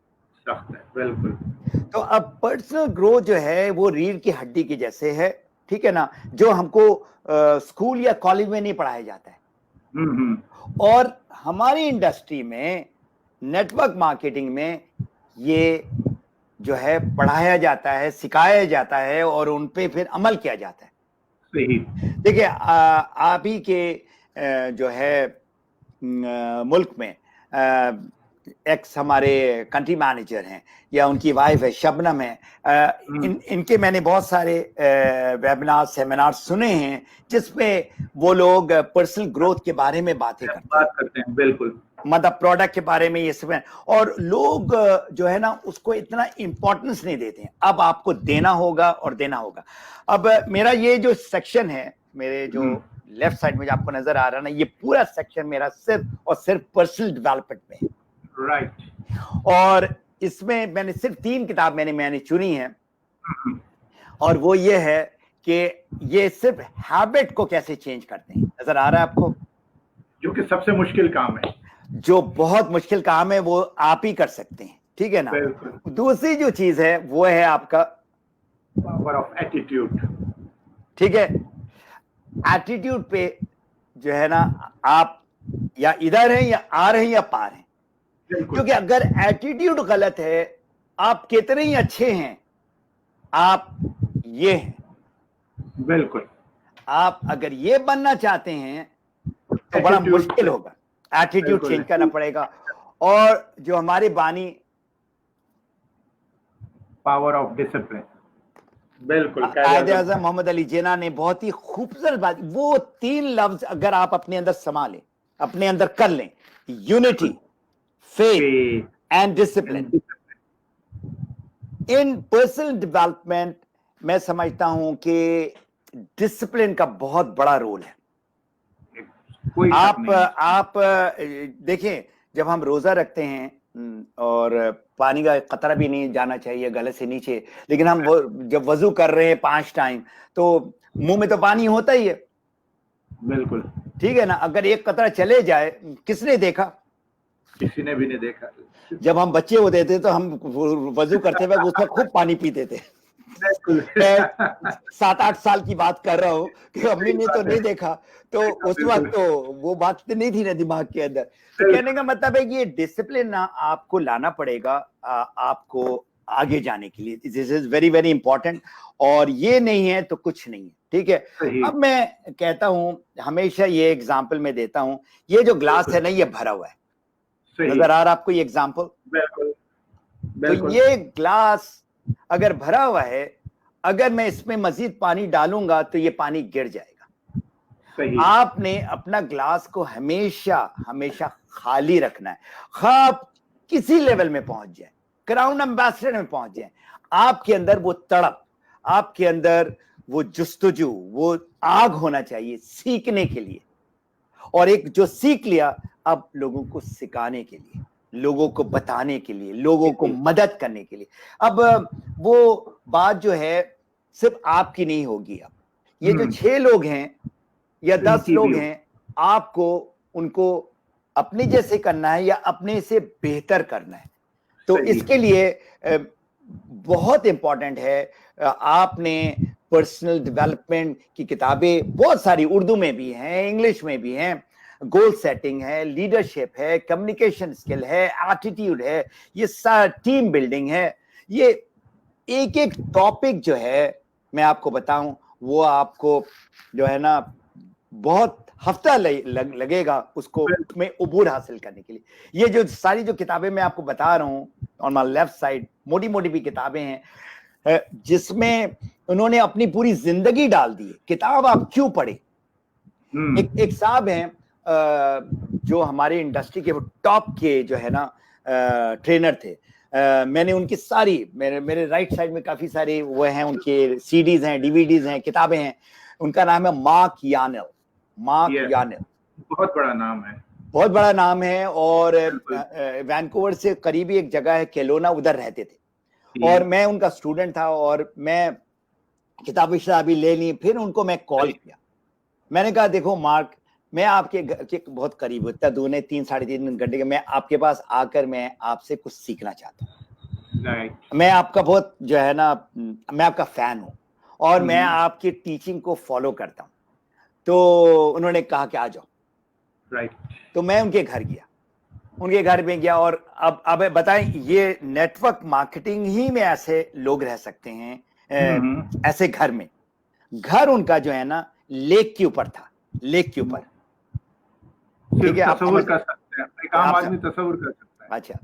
बिल्कुल। तो अब पर्सनल ग्रोथ जो है वो रीढ़ की हड्डी की जैसे है, ठीक है ना, जो हमको स्कूल या कॉलेज में नहीं पढ़ाया जाता है। और हमारी इंडस्ट्री में नेटवर्क मार्केटिंग में ये जो है पढ़ाया जाता है, सिखाया जाता है और उन पे फिर अमल किया जाता है। सही। देखिए आप ही के जो है मुल्क में एक्स हमारे कंट्री मैनेजर हैं या उनकी वाइफ है शबनम है, इनके मैंने बहुत सारे वेबिनार सेमिनार सुने हैं जिसमें वो लोग पर्सनल ग्रोथ के बारे में बात करते हैं, बिल्कुल, मतलब प्रोडक्ट के बारे में ये सब, और लोग जो है ना उसको इतना इंपॉर्टेंस नहीं देते हैं। अब आपको देना होगा और देना होगा। अब मेरा ये जो सेक्शन है, मेरे जो लेफ्ट साइड में जो आपको नजर आ रहा है ना, ये पूरा सेक्शन मेरा सिर्फ और सिर्फ पर्सनल डेवलपमेंट में है। राइट। और इसमें मैंने सिर्फ 3 किताब मैंने चुनी है, और वो ये है कि ये सिर्फ हैबिट को कैसे चेंज करते हैं। नजर आ रहा है आपको? जो कि सबसे मुश्किल काम है, जो बहुत मुश्किल काम है वो आप ही कर सकते हैं, ठीक है ना। दूसरी जो चीज है वो है आपका पावर ऑफ एटीट्यूड, ठीक है। एटीट्यूड पे जो है ना आप या इधर हैं या आ रहे हैं या पार हैं, क्योंकि अगर एटीट्यूड गलत है, आप कितने ही अच्छे हैं, आप ये हैं। बिल्कुल। आप अगर ये बनना चाहते हैं तो बड़ा मुश्किल होगा, एटीट्यूड चेंज करना पड़ेगा। और जो हमारे बानी पावर ऑफ डिसिप्लिन, बिल्कुल, कायदे आज़म मोहम्मद अली जिन्ना ने बहुत ही खूबसूरत बात, वो 3 लफ्ज अगर आप अपने अंदर समा लें, अपने अंदर कर लें, unity, faith and discipline, in personal development मैं समझता हूं कि डिसिप्लिन का बहुत बड़ा रोल है। आप देखें, जब हम रोजा रखते हैं और पानी का कतरा भी नहीं जाना चाहिए गले से नीचे, लेकिन हम जब वजू कर रहे हैं 5 टाइम तो मुंह में तो पानी होता ही है, बिल्कुल, ठीक है ना। अगर एक कतरा चले जाए, किसने देखा? किसी ने भी नहीं देखा। जब हम बच्चे होते थे तो हम वजू करते वक्त उसमें खूब पानी पीते थे। 7-8 साल की बात कर रहा हूँ कि अम्मी ने तो नहीं देखा, तो उस वक्त तो वो बात नहीं थी ना दिमाग के अंदर। तो कहने का मतलब है कि ये डिसिप्लिन ना आपको लाना पड़ेगा आपको आगे जाने के लिए। This is very very important, और ये नहीं है तो कुछ नहीं है, ठीक है। अब मैं कहता हूँ, हमेशा ये एग्जाम्पल मैं देता हूँ, ये जो ग्लास है ना ये भरा हुआ है, नजर आ रहा आपको ये एग्जाम्पल? तो ये ग्लास अगर भरा हुआ है, अगर मैं इसमें मजीद पानी डालूंगा तो ये पानी गिर जाएगा। आपने अपना ग्लास को हमेशा हमेशा खाली रखना है। आप किसी लेवल में पहुंच जाए, क्राउन एम्बेसडर में पहुंच जाए, आपके अंदर वो तड़प, आपके अंदर वो जुस्तजू, वो आग होना चाहिए सीखने के लिए, और एक जो सीख लिया अब लोगों को सिखाने के लिए, लोगों को बताने के लिए, लोगों को मदद करने के लिए। अब वो बात जो है सिर्फ आपकी नहीं होगी। अब ये जो 6 लोग हैं या 10 लोग हैं, आपको उनको अपने जैसे करना है या अपने से बेहतर करना है। तो इसके लिए बहुत इंपॉर्टेंट है, आपने पर्सनल डेवलपमेंट की किताबें बहुत सारी उर्दू में भी हैं, इंग्लिश में भी हैं, गोल सेटिंग है, लीडरशिप है, कम्युनिकेशन स्किल है, एटीट्यूड है, ये सारा टीम बिल्डिंग है। ये एक एक टॉपिक जो है मैं आपको बताऊं, वो आपको जो है ना बहुत हफ्ता लगेगा उसको में उबूर हासिल करने के लिए। ये जो सारी जो किताबें मैं आपको बता रहा हूं ऑन माय लेफ्ट साइड, मोटी मोटी भी किताबें हैं जिसमें उन्होंने अपनी पूरी जिंदगी डाल दी है। किताब आप क्यों पढ़े? एक साहब हैं जो हमारे इंडस्ट्री के टॉप के जो है ना ट्रेनर थे। मैंने उनकी सारी मेरे राइट साइड में काफी सारे वो हैं, उनके सीडीज हैं, डीवीडीज हैं, किताबें हैं। उनका नाम है मार्क यानेल। बहुत बड़ा नाम है, बहुत बड़ा नाम है, और वैंकूवर से करीबी एक जगह है केलोना, उधर रहते थे। और मैं उनका स्टूडेंट था और मैं किताबें शताबी ले ली। फिर उनको मैं कॉल किया, मैंने कहा देखो मार्क, मैं आपके घर के बहुत करीब, इतना दूर नहीं, 3-3.5 घंटे के, मैं आपके पास आकर मैं आपसे कुछ सीखना चाहता हूँ। मैं आपका बहुत जो है ना, मैं आपका फैन हूँ और मैं आपकी टीचिंग को फॉलो करता हूँ। तो उन्होंने कहा कि आ जाओ। तो मैं उनके घर गया उनके घर में गया। और अब बताएं, ये नेटवर्क मार्केटिंग ही में ऐसे लोग रह सकते हैं, ऐसे घर में। घर उनका जो है ना लेक के ऊपर था, लेक के ऊपर, ठीक है, आप तस्वीर कर सकते हैं, एक आम आदमी तस्वीर कर सकता है। अच्छा,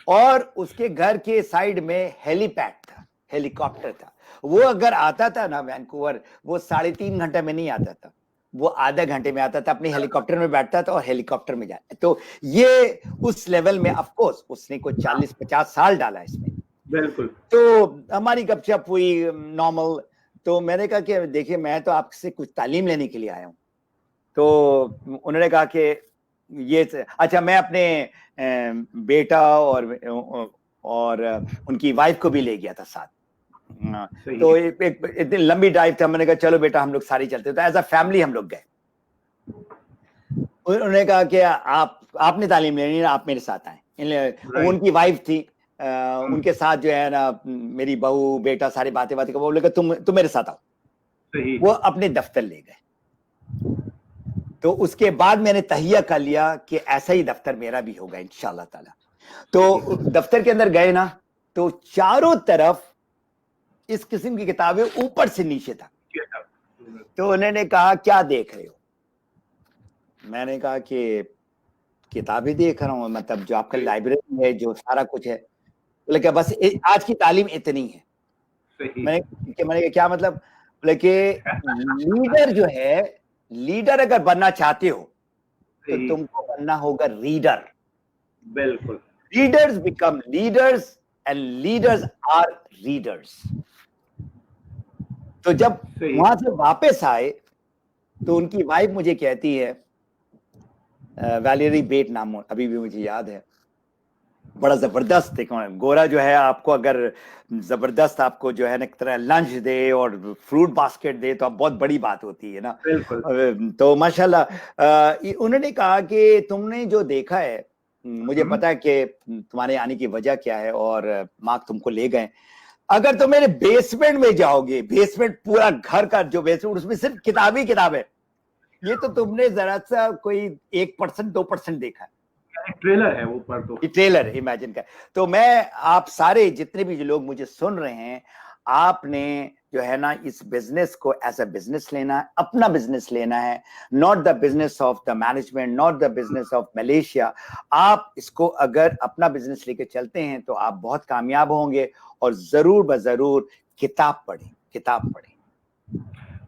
और उसके घर के साइड में हेलीपैड था, हेलीकॉप्टर था। वो अगर आता था ना वैंकूवर, वो 3.5 घंटे में नहीं आता था, वो आधे घंटे में आता था, अपने हेलीकॉप्टर में बैठता था और हेलीकॉप्टर में जाता। तो ये उस लेवल में, ऑफ कोर्स उसने कोई 40-50 साल डाला इसमें। बिल्कुल। तो हमारी गपशप हुई नॉर्मल। तो मैंने कहा कि देखिए, मैं तो आपसे कुछ तालीम लेने के लिए आया हूँ। तो उन्होंने कहा कि ये अच्छा, मैं अपने बेटा और उनकी वाइफ को भी ले गया था साथ। तो इतनी लंबी ड्राइव था, मैंने कहा चलो बेटा हम लोग सारे चलते। तो एज अ फैमिली हम लोग गए। उन्होंने कहा कि आपने तालीम लेनी है, आप मेरे साथ आए। उनकी वाइफ थी, उनके साथ जो है ना मेरी बहू बेटा सारी बातें कर, वो बोले तुम मेरे साथ आओ। वो अपने दफ्तर ले गए। तो उसके बाद मैंने तहिया कर लिया कि ऐसा ही दफ्तर मेरा भी होगा इंशाल्लाह ताला। तो दफ्तर के अंदर गए ना, तो चारों तरफ इस किस्म की किताबें ऊपर से नीचे तक। तो उन्होंने कहा क्या देख रहे हो? मैंने कहा कि किताबें देख रहा हूँ, मतलब जो आपका लाइब्रेरी है, जो सारा कुछ है। बोले बस आज की तालीम इतनी है। मैंने क्या मतलब? बोले लीडर जो है, लीडर अगर बनना चाहते हो तो तुमको बनना होगा रीडर। बिल्कुल। Readers become leaders and leaders are readers. तो जब वहां से वापस आए तो उनकी वाइफ मुझे कहती है, वैलेरी बेट नाम अभी भी मुझे याद है, बड़ा जबरदस्त। देखो गोरा जो है, आपको अगर जबरदस्त आपको जो है ना तरह लंच दे और फ्रूट बास्केट दे तो अब बहुत बड़ी बात होती है ना। तो माशाल्लाह उन्होंने कहा कि तुमने जो देखा है, मुझे पता है कि तुम्हारे आने की वजह क्या है और मार्क तुमको ले गए। अगर तुम मेरे बेसमेंट में जाओगे, बेसमेंट पूरा घर का जो बेसमेंट, उसमें सिर्फ किताब ही किताब है। ये तो तुमने जरा सा कोई 1% 2% देखा है। ट्रेलर है वो पर, तो ट्रेलर इमेजिन कर। तो मैं आप सारे जितने भी लोग मुझे सुन रहे हैं, आपने जो है ना इस बिजनेस को एज अ बिजनेस लेना है, अपना बिजनेस लेना है, not the business of the management, not the business of Malaysia. आप इसको अगर अपना बिजनेस लेके चलते हैं तो आप बहुत कामयाब होंगे। और जरूर बजरूर किताब पढ़ें, किताब पढ़ें।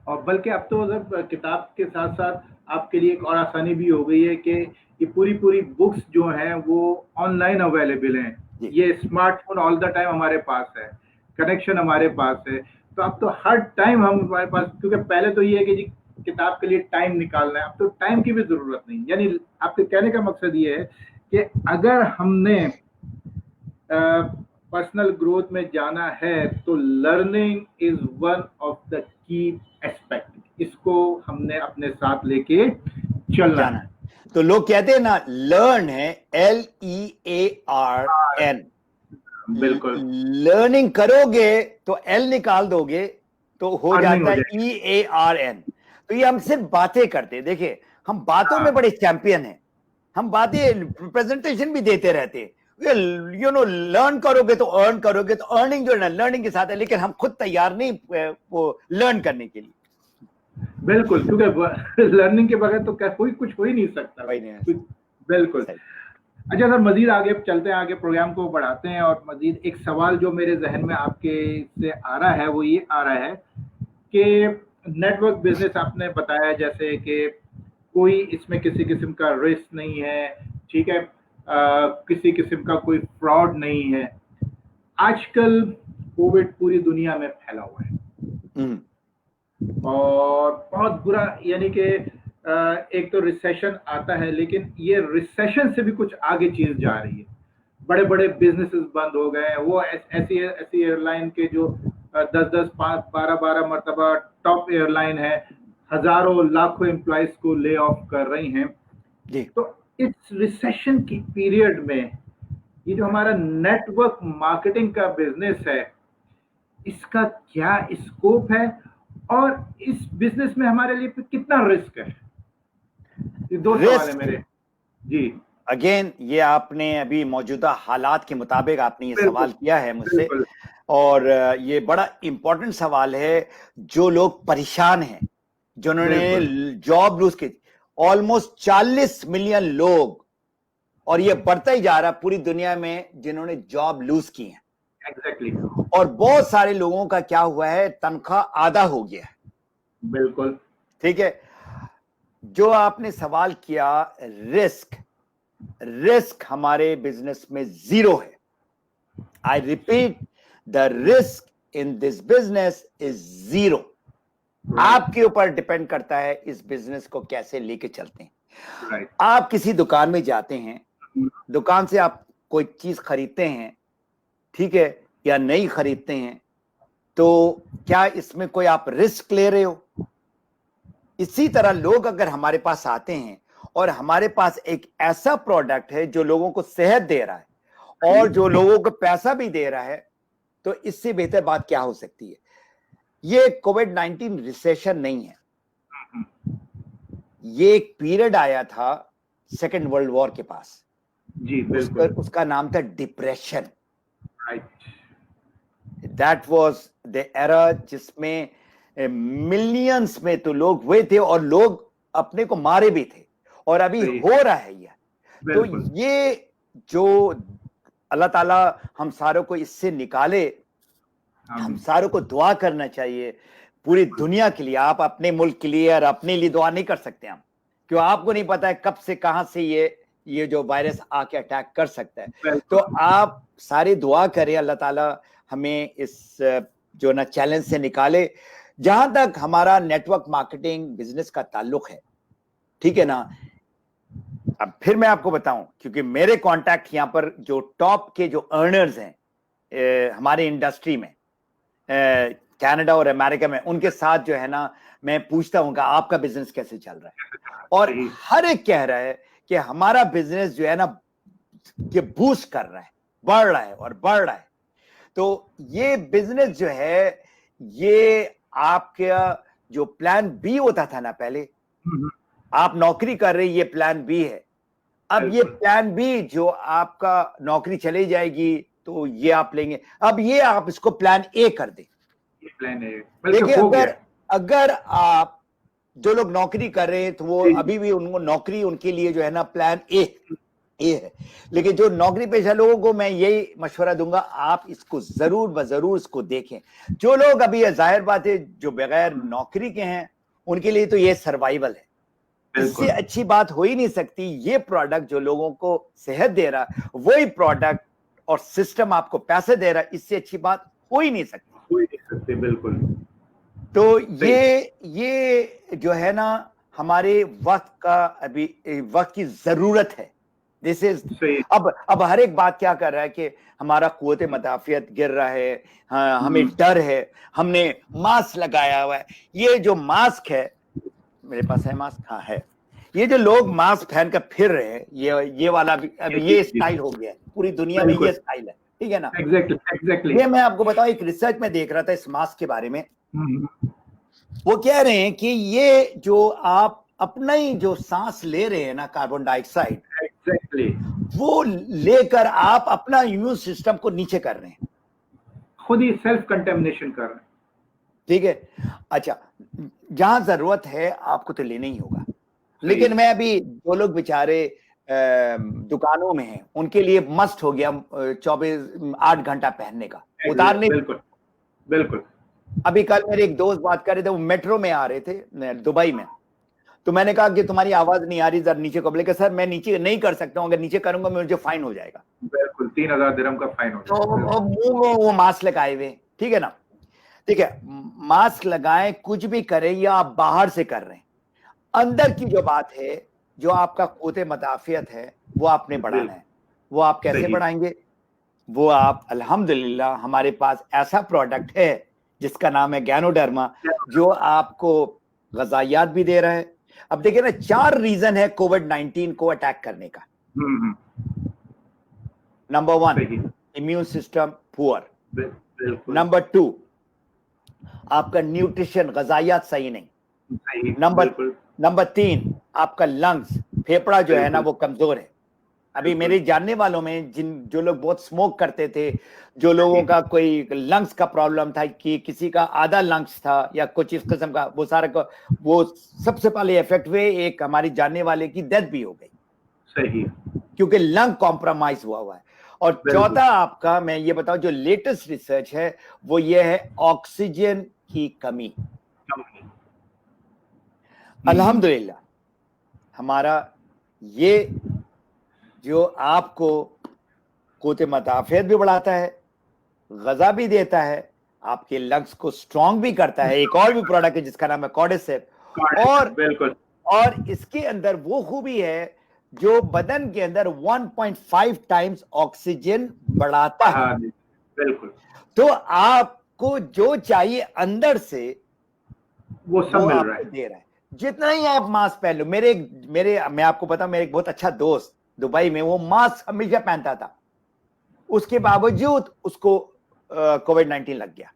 और बल्कि अब तो मतलब किताब के साथ साथ आपके लिए एक और आसानी भी हो गई है कि ये पूरी बुक्स जो हैं वो ऑनलाइन अवेलेबल हैं। ये स्मार्टफोन ऑल द टाइम हमारे पास है, कनेक्शन हमारे पास है। तो अब तो हर टाइम हमारे पास, क्योंकि पहले तो ये है कि जी किताब के लिए टाइम निकालना है, अब तो टाइम की भी जरूरत नहीं। यानी आपके कहने का मकसद ये है कि अगर हमने पर्सनल ग्रोथ में जाना है तो learning is one of the key aspect. इसको हमने अपने साथ लेके चलना है। तो लोग कहते हैं ना, लर्न है LEARN। बिल्कुल। लर्निंग करोगे तो L निकाल दोगे तो हो जाता है EARN। तो ये हम सिर्फ बातें करते हैं। देखिए हम बातों में बड़े चैंपियन हैं, हम बातें प्रेजेंटेशन भी देते रहते हैं, लर्न करोगे तो अर्न करोगे। तो अर्निंग जो है ना लर्निंग के साथ है, लेकिन हम खुद तैयार नहीं वो लर्न करने के लिए। बिल्कुल, क्योंकि लर्निंग के बगैर तो कोई कुछ हो ही नहीं सकता। बिल्कुल। अच्छा सर, मजीद आगे चलते हैं, आगे प्रोग्राम को बढ़ाते हैं। और मजीद एक सवाल जो मेरे जहन में आपके से आ रहा है वो ये आ रहा है कि नेटवर्क बिजनेस आपने बताया जैसे कि कोई इसमें किसी किस्म का रिस्क नहीं है, ठीक है, किसी किस्म का कोई फ्रॉड नहीं है। आजकल कोविड पूरी दुनिया में फैला हुआ है और बहुत बुरा, यानी कि एक तो रिसेशन आता है, लेकिन ये रिसेशन से भी कुछ आगे चीज जा रही है। बड़े बड़े बिजनेसेस बंद हो गए हैं। वो ऐसी एयरलाइन के जो 10-10, 12 मरतबा टॉप एयरलाइन है, हजारों लाखों एम्प्लॉइज को ले ऑफ कर रही हैं। तो इस रिसेशन की पीरियड में ये जो हमारा नेटवर्क मार्केटिंग का बिजनेस है, इसका क्या स्कोप है और इस बिजनेस में हमारे लिए कितना रिस्क है? ये दो सवाल है मेरे। जी अगेन ये आपने अभी मौजूदा हालात के मुताबिक आपने ये बिल्कुल, सवाल किया है मुझसे, बिल्कुल, और ये बड़ा इंपॉर्टेंट सवाल है। जो लोग परेशान हैं, जिन्होंने बिल्कुल, जॉब लूज की, ऑलमोस्ट 40 मिलियन लोग, और ये बढ़ता ही जा रहा है पूरी दुनिया में, जिन्होंने जॉब लूज की है। एग्जैक्टली, और बहुत सारे लोगों का क्या हुआ है, तनख्वाह आधा हो गया है। बिल्कुल, ठीक है, जो आपने सवाल किया, रिस्क हमारे बिजनेस में जीरो है। I repeat, the risk in this business is zero. आपके ऊपर डिपेंड करता है इस बिजनेस को कैसे लेके चलते हैं। राइट, आप किसी दुकान में जाते हैं, दुकान से आप कोई चीज खरीदते हैं, ठीक है, या नहीं खरीदते हैं, तो क्या इसमें कोई आप रिस्क ले रहे हो? इसी तरह लोग अगर हमारे पास आते हैं और हमारे पास एक ऐसा प्रोडक्ट है जो लोगों को सेहत दे रहा है और जो लोगों को पैसा भी दे रहा है, तो इससे बेहतर बात क्या हो सकती है? ये कोविड-19 रिसेशन नहीं है, ये एक पीरियड आया था सेकेंड वर्ल्ड वॉर के पास, जी, बिल्कुल, उसका नाम था depression. Right, that was the era जिसमें मिलियंस में तो लोग हुए थे और लोग अपने को मारे भी थे, और अभी सही, हो रहा है ये। तो बिल्कुल, ये जो अल्लाह ताला हम सारों को इससे निकाले, हम सारों को दुआ करना चाहिए पूरी दुनिया के लिए। आप अपने मुल्क के लिए और अपने लिए दुआ नहीं कर सकते हम, क्यों? आपको नहीं पता है कब से कहां से ये जो वायरस आके अटैक कर सकता है। तो बिल्कुल, आप सारी दुआ करें, अल्लाह ताला हमें इस जो ना चैलेंज से निकाले। जहां तक हमारा नेटवर्क मार्केटिंग बिजनेस का ताल्लुक है, ठीक है ना, अब फिर मैं आपको बताऊं, क्योंकि मेरे कांटेक्ट यहां पर जो टॉप के जो अर्नर्स हैं हमारे इंडस्ट्री में, कनाडा और अमेरिका में, उनके साथ जो है ना मैं पूछता हूं कि आपका बिजनेस कैसे चल रहा है, और सही, हर एक कह रहा है कि हमारा बिजनेस जो है ना ये बूस्ट कर रहा है, बढ़ रहा है और बढ़ रहा है। तो ये बिजनेस जो है, ये आपका जो प्लान बी होता था ना पहले, आप नौकरी कर रहे, ये प्लान बी है। अब ये बिल्कुल, प्लान बी जो आपका नौकरी चली जाएगी तो ये आप लेंगे, अब ये आप इसको प्लान ए कर दें। ये प्लान है, देखिए, बल्कि हो गया, अगर आप जो लोग नौकरी कर रहे हैं तो वो जी, अभी भी उनको नौकरी, उनके लिए जो है ना प्लान ए है। लेकिन जो नौकरी पेशा लोगों को मैं यही मशवरा दूंगा, आप इसको जरूर इसको देखें। जो लोग अभी, जाहिर बात है, जो बगैर नौकरी के हैं, उनके लिए तो ये सर्वाइवल है। इससे बिल्कुल, अच्छी बात हो ही नहीं सकती। ये प्रोडक्ट जो लोगों को सेहत दे रहा, वही प्रोडक्ट और सिस्टम आपको पैसे दे रहा, इससे अच्छी बात हो ही नहीं सकती। हो ही नहीं सकते, बिल्कुल, तो सही, ये जो है ना, हमारे वक्त का अभी वक्त की जरूरत है। दिस इज, सही, अब हर एक बात क्या कर रहा है कि हमारा कुव्वत मदाफियत गिर रहा है, हाँ, हमें डर है, हमने मास्क लगाया हुआ है। ये जो मास्क है, मेरे पास है मास्क, हाँ है, ये जो लोग मास्क पहनकर फिर रहे हैं, ये वाला भी अब ये स्टाइल हो गया है, पूरी दुनिया में ये स्टाइल है, ठीक है ना। एग्जैक्टली, ये मैं आपको बताऊं, एक रिसर्च में देख रहा था इस मास्क के बारे में। वो कह रहे हैं कि ये जो आप अपना ही जो सांस ले रहे हैं ना, कार्बन डाइऑक्साइड, एग्जैक्टली, वो लेकर आप अपना इम्यून सिस्टम को नीचे कर रहे हैं, खुद ही सेल्फ कंटेमिनेशन कर रहे हैं, ठीक है। अच्छा, जहां जरूरत है आपको तो लेना ही होगा, लेकिन मैं अभी जो लोग बेचारे दुकानों में हैं, उनके लिए मस्ट हो गया 8 घंटा पहनने का, उतारने। बिल्कुल, बिल्कुल, अभी कल मेरे एक दोस्त बात कर रहे थे, वो मेट्रो में आ रहे थे दुबई में, तो मैंने कहा कि तुम्हारी आवाज नहीं आ रही, जरा नीचे को। बोले कि सर मैं नीचे नहीं कर सकता हूँ, अगर नीचे करूंगा मुझे फाइन हो जाएगा। बिल्कुल, 3000 दिरहम का फाइन हो तो जाएगा, मुंह में वो मास्क लगाए हुए, ठीक है ना, ठीक है, मास्क लगाएं, कुछ भी करें, या आप बाहर से कर रहे हैं, अंदर की जो बात है, जो आपका कुव्वत मदाफियत है, वो आपने बढ़ाना है। वो आप कैसे सही, बढ़ाएंगे? वो आप, अल्हम्दुलिल्लाह हमारे पास ऐसा प्रोडक्ट है जिसका नाम है गैनोडर्मा, जो आपको ग़िज़ायात भी दे रहा है। अब देखिए ना, 4 रीजन है कोविड-19 को अटैक करने का। Number 1, immune system poor. बिल्कुल, नंबर 2, आपका न्यूट्रिशन, ग़िज़ायात सही नहीं। सही, नंबर बिल्कुल, 3, आपका लंग्स, फेफड़ा जो है ना वो कमजोर है। अभी मेरे जानने वालों में जो लोग बहुत स्मोक करते थे, जो लोगों का कोई लंग्स का प्रॉब्लम था, कि किसी का आधा लंग्स था या कुछ इस किस्म का, वो सारा का वो सबसे पहले इफेक्ट हुए। एक हमारी जानने वाले की डेथ भी हो गई, सही, क्योंकि लंग कॉम्प्रोमाइज हुआ है। और बिल्कुल। चौथा आपका मैं ये बताऊं, जो लेटेस्ट रिसर्च है वो ये है ऑक्सीजन की कमी। अल्हम्दुलिल्लाह हमारा ये जो आपको क़ुव्वत मदाफ़ियत भी बढ़ाता है, ग़ज़ा भी देता है, आपके लंग्स को स्ट्रॉन्ग भी करता है। एक और भी प्रोडक्ट है जिसका नाम है कॉर्डिसेप, बिल्कुल, और इसके अंदर वो खूबी है जो बदन के अंदर 1.5 टाइम्स ऑक्सीजन बढ़ाता है। हाँ, बिल्कुल, तो आपको जो चाहिए अंदर से वो सब मिल रहा आपको है। दे रहा है। जितना ही आप मास्क पहन लो, मैं आपको बताऊं, मेरे एक बहुत अच्छा दोस्त दुबई में, वो मास्क हमेशा पहनता था, उसके बावजूद उसको कोविड-19 लग गया।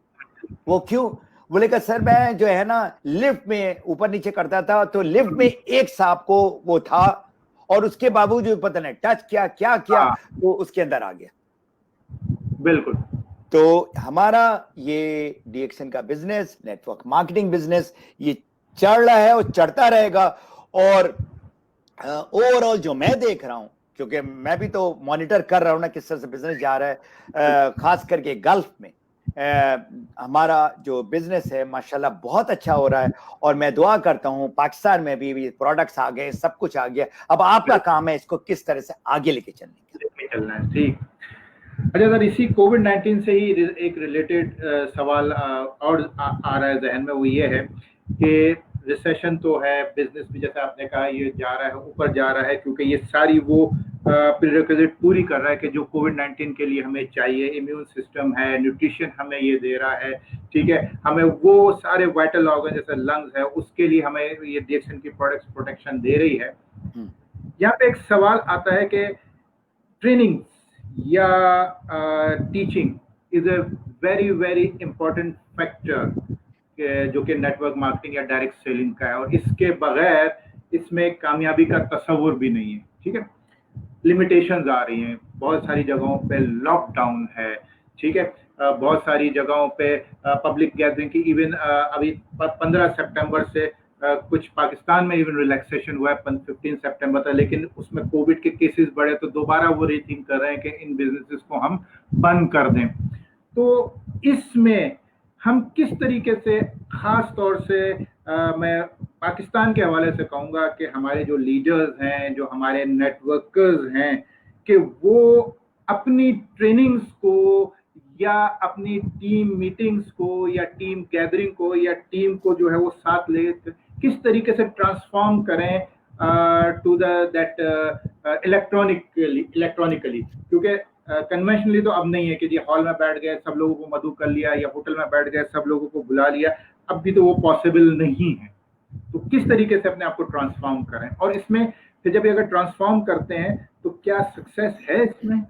वो क्यों? बोले कि सर मैं जो है ना लिफ्ट में ऊपर नीचे करता था, तो लिफ्ट में एक सांप को वो था, और उसके बावजूद पता नहीं टच क्या तो उसके अंदर आ गया। बिल्कुल। तो हमारा ये डीएक्सन का बिजनेस, नेटवर्क मार्केटिंग बिजनेस, ये चढ़ रहा है और चढ़ता रहेगा। और ओवरऑल जो मैं देख रहा हूं, क्योंकि मैं भी तो मॉनिटर कर रहा हूं ना किस तरह से बिजनेस जा रहा है, खास करके गल्फ में हमारा जो बिजनेस है माशाल्लाह बहुत अच्छा हो रहा है। और मैं दुआ करता हूं पाकिस्तान में भी प्रोडक्ट्स आ गए, सब कुछ आ गया, अब आपका काम है इसको किस तरह से आगे लेके चलना है। ठीक। अच्छा सर, इसी कोविड-19 से ही एक रिलेटेड सवाल और आ रहा है जहन में, वो ये है कि रिसेशन तो है, बिजनेस भी जैसे आपने कहा ये जा रहा है, ऊपर जा रहा है, क्योंकि ये सारी वो प्रीरिक्विजिट पूरी कर रहा है कि जो कोविड-19 के लिए हमें चाहिए। इम्यून सिस्टम है, न्यूट्रिशन हमें ये दे रहा है, ठीक है, हमें वो सारे वाइटल ऑर्गन जैसे लंग्स है, उसके लिए हमें ये डीएक्सन की प्रोडक्ट्स प्रोटेक्शन दे रही है। यहाँ पे एक सवाल आता है कि ट्रेनिंग या teaching is a very very important factor जो कि नेटवर्क मार्केटिंग या डायरेक्ट सेलिंग का है, और इसके बगैर इसमें कामयाबी का तस्वुर भी नहीं है। ठीक है, लिमिटेशंस आ रही हैं, बहुत सारी जगहों पे लॉकडाउन है, ठीक है, बहुत सारी जगहों पे पब्लिक गैदरिंग की इवन अभी 15 सितंबर से कुछ पाकिस्तान में इवन रिलैक्सेशन हुआ है 15 सितंबर तक, लेकिन उसमें कोविड के केसेस बढ़े तो दोबारा वो रीथिंक कर रहे हैं कि इन बिजनेसेस को हम बंद कर दें। तो इसमें हम किस तरीके से, खास तौर से मैं पाकिस्तान के हवाले से कहूँगा कि हमारे जो लीडर्स हैं, जो हमारे नेटवर्कर्स हैं, कि वो अपनी ट्रेनिंग्स को या अपनी टीम मीटिंग्स को या टीम गैदरिंग को या टीम को जो है वो साथ ले किस तरीके से ट्रांसफॉर्म करें टू दैट इलेक्ट्रॉनिकली, क्योंकि कन्वेंशनली तो अब नहीं है कि जी हॉल में बैठ गए सब लोगों को मधु कर लिया या होटल में बैठ गए सब लोगों को बुला लिया, अब भी तो वो पॉसिबल नहीं है। तो किस तरीके से अपने आप को ट्रांसफॉर्म करें, और इसमें फिर जब अगर ट्रांसफॉर्म करते हैं तो क्या सक्सेस है इसमें,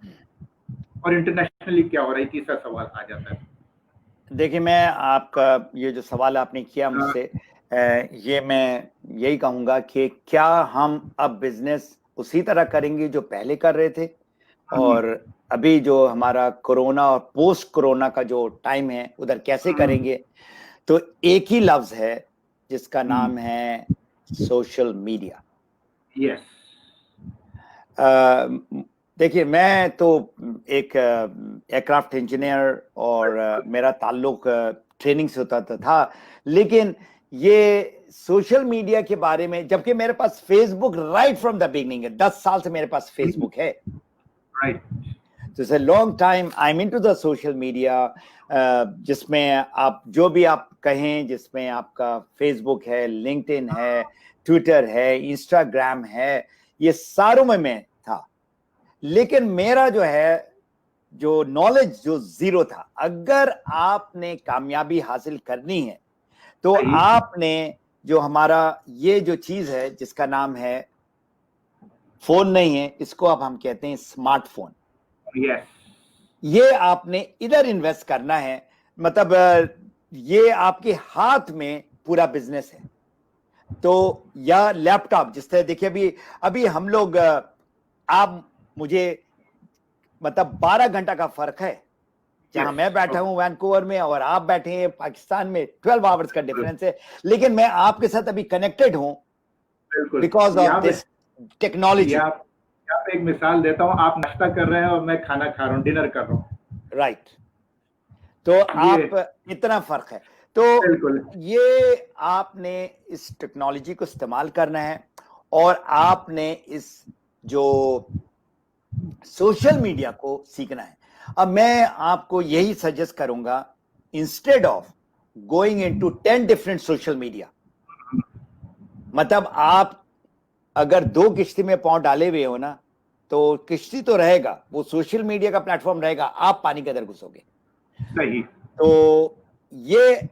और इंटरनेशनली क्या हो रहा है? तीसरा सवाल आ जाता है। देखिए, मैं आपका ये जो सवाल आपने किया मुझसे, ये मैं यही कहूँगा कि क्या हम अब बिजनेस उसी तरह करेंगे जो पहले कर रहे थे, और अभी जो हमारा कोरोना और पोस्ट कोरोना का जो टाइम है उधर कैसे करेंगे? तो एक ही लफ्ज है जिसका नाम है सोशल मीडिया। यस। देखिए, मैं तो एक एयरक्राफ्ट इंजीनियर और मेरा ताल्लुक ट्रेनिंग से होता था, लेकिन ये सोशल मीडिया के बारे में, जबकि मेरे पास Facebook right from the beginning है, 10 साल से मेरे पास फेसबुक है, राइट, तो it's a long time I am into the social media, जिसमें आप जो भी आप कहें, जिसमें आपका फेसबुक है, लिंक्डइन है, ट्विटर है, इंस्टाग्राम है, ये सारों में मैं था। लेकिन मेरा जो है जो नॉलेज जो जीरो था। अगर आपने कामयाबी हासिल करनी है तो आपने जो हमारा ये जो चीज है जिसका नाम है फोन नहीं है, इसको अब हम कहते हैं स्मार्टफोन। यस, ये आपने इधर इन्वेस्ट करना है, मतलब ये आपके हाथ में पूरा बिजनेस है। तो या लैपटॉप, जिस तरह देखिए अभी हम लोग, आप मुझे मतलब 12 घंटा का फर्क है। जहां मैं बैठा हूं वैंकूवर में और आप बैठे हैं पाकिस्तान में, 12 आवर्स का डिफरेंस है, लेकिन मैं आपके साथ अभी कनेक्टेड हूं बिकॉज ऑफ दिस टेक्नोलॉजी। यहाँ पे एक मिसाल देता हूँ, आप नाश्ता कर रहे हैं और मैं खाना खा रहा हूँ, डिनर कर रहा हूँ। राइट। तो आप इतना फर्क है। तो ये आपने इस टेक्नोलॉजी को इस्तेमाल करना है और आपने इस जो सोशल मीडिया को सीखना है। अब मैं आपको यही सजेस्ट करूंगा, instead of going into 10 different social media, मतलब आप अगर 2 किश्ती में पांव डाले हुए हो ना, तो किश्ती तो रहेगा, वो सोशल मीडिया का प्लेटफॉर्म रहेगा, आप पानी के अंदर घुसोगे। सही। तो ये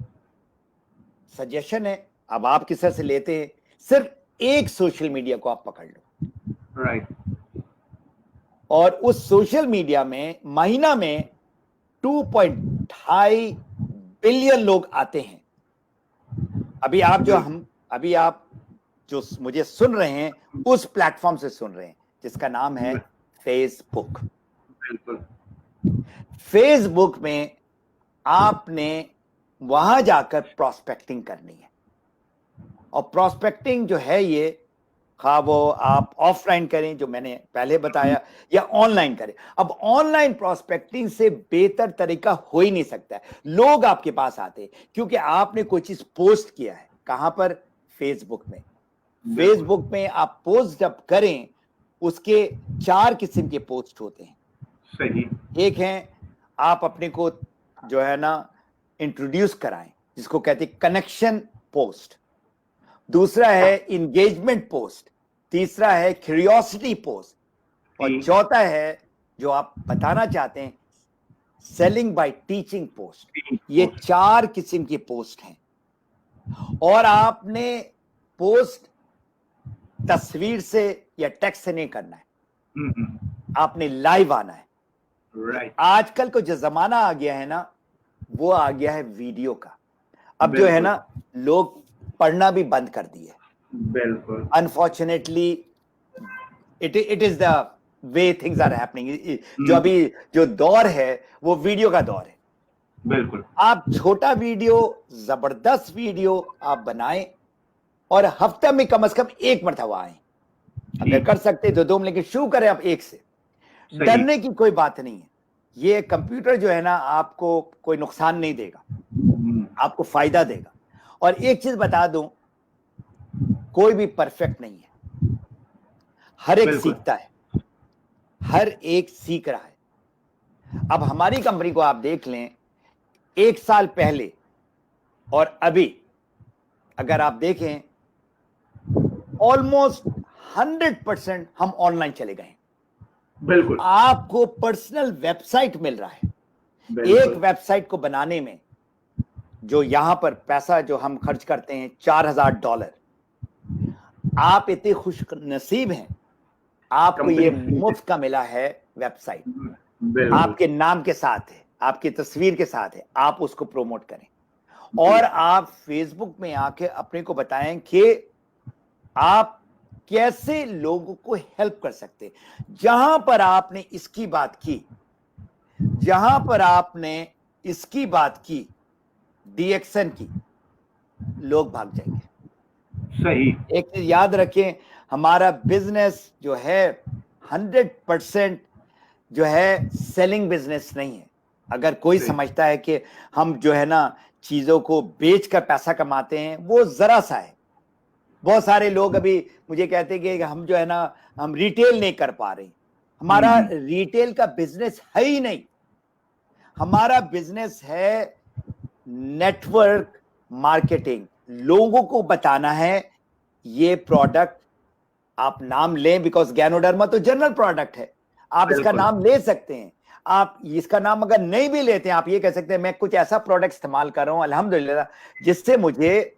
सजेशन है, अब आप किस तरह से लेते हैं, सिर्फ एक सोशल मीडिया को आप पकड़ लो। राइट। और उस सोशल मीडिया में महीना में 2.5 बिलियन लोग आते हैं। अभी आप जो मुझे सुन रहे हैं उस प्लेटफॉर्म से सुन रहे हैं जिसका नाम है फेसबुक। फेसबुक में आपने वहां जाकर प्रोस्पेक्टिंग करनी है। और प्रोस्पेक्टिंग जो है ये, खा वो आप ऑफलाइन करें जो मैंने पहले बताया, या ऑनलाइन करें। अब ऑनलाइन प्रोस्पेक्टिंग से बेहतर तरीका हो ही नहीं सकता है। लोग आपके पास आते हैं क्योंकि आपने कोई चीज पोस्ट किया है। कहां पर? फेसबुक में। फेसबुक में आप पोस्ट जब करें, उसके 4 किस्म के पोस्ट होते हैं। सही। एक है आप अपने को जो है ना इंट्रोड्यूस कराएं, जिसको कहते हैं कनेक्शन पोस्ट। दूसरा है इंगेजमेंट पोस्ट। तीसरा है क्यूरियोसिटी पोस्ट। और चौथा है जो आप बताना चाहते हैं, सेलिंग बाय टीचिंग पोस्ट। ये 4 किस्म की पोस्ट हैं। और आपने पोस्ट तस्वीर से या टेक्स्ट से नहीं करना है, आपने लाइव आना है। राइट। आजकल को जो जमाना आ गया है ना, वो आ गया है वीडियो का। अब जो है ना, लोग पढ़ना भी बंद कर दिए। बिल्कुल। Unfortunately it is the way things are happening. जो अभी जो दौर है वो वीडियो का दौर है। बिल्कुल। आप छोटा वीडियो, जबरदस्त वीडियो आप बनाएं और हफ्ते में कम से कम 1 मरतबा आए। अगर कर सकते तो 2, लेकिन शुरू करें आप 1 से। डरने की कोई बात नहीं है। ये कंप्यूटर जो है ना, आपको कोई नुकसान नहीं देगा, आपको फायदा देगा। और एक चीज बता दूं, कोई भी परफेक्ट नहीं है, हर एक सीखता है, हर एक सीख रहा है। अब हमारी कंपनी को आप देख लें, 1 साल पहले और अभी अगर आप देखें, ऑलमोस्ट 100% हम ऑनलाइन चले गए। बिल्कुल। आपको पर्सनल वेबसाइट मिल रहा है। एक वेबसाइट को बनाने में जो यहां पर पैसा जो हम खर्च करते हैं $4000, आप इतने खुश नसीब हैं, आपको ये मुफ्त का मिला है वेबसाइट। आपके नाम के साथ है, आपकी तस्वीर के साथ है, आप उसको प्रोमोट करें। और आप फेसबुक में आके अपने को बताएं कि आप कैसे लोगों को हेल्प कर सकते। जहां पर आपने इसकी बात की, जहां पर आपने इसकी बात की, डीएक्शन की, लोग भाग जाएंगे। सही। एक चीज याद रखें, हमारा बिजनेस जो है 100% जो है सेलिंग बिजनेस नहीं है। अगर कोई समझता है कि हम जो है ना चीजों को बेचकर पैसा कमाते हैं, वो जरा सा है। बहुत सारे लोग अभी मुझे कहते हैं कि हम जो है ना, हम रिटेल नहीं कर पा रहे। हमारा रिटेल का बिजनेस है ही नहीं। हमारा बिजनेस है नेटवर्क मार्केटिंग। लोगों को बताना है ये प्रोडक्ट, आप नाम लें, बिकॉज गैनोडर्मा तो जनरल प्रोडक्ट है, आप इसका नाम ले सकते हैं। आप इसका नाम अगर नहीं भी लेते हैं, आप ये कह सकते हैं मैं कुछ ऐसा प्रोडक्ट इस्तेमाल कर रहा हूं अल्हम्दुलिल्लाह, जिससे मुझे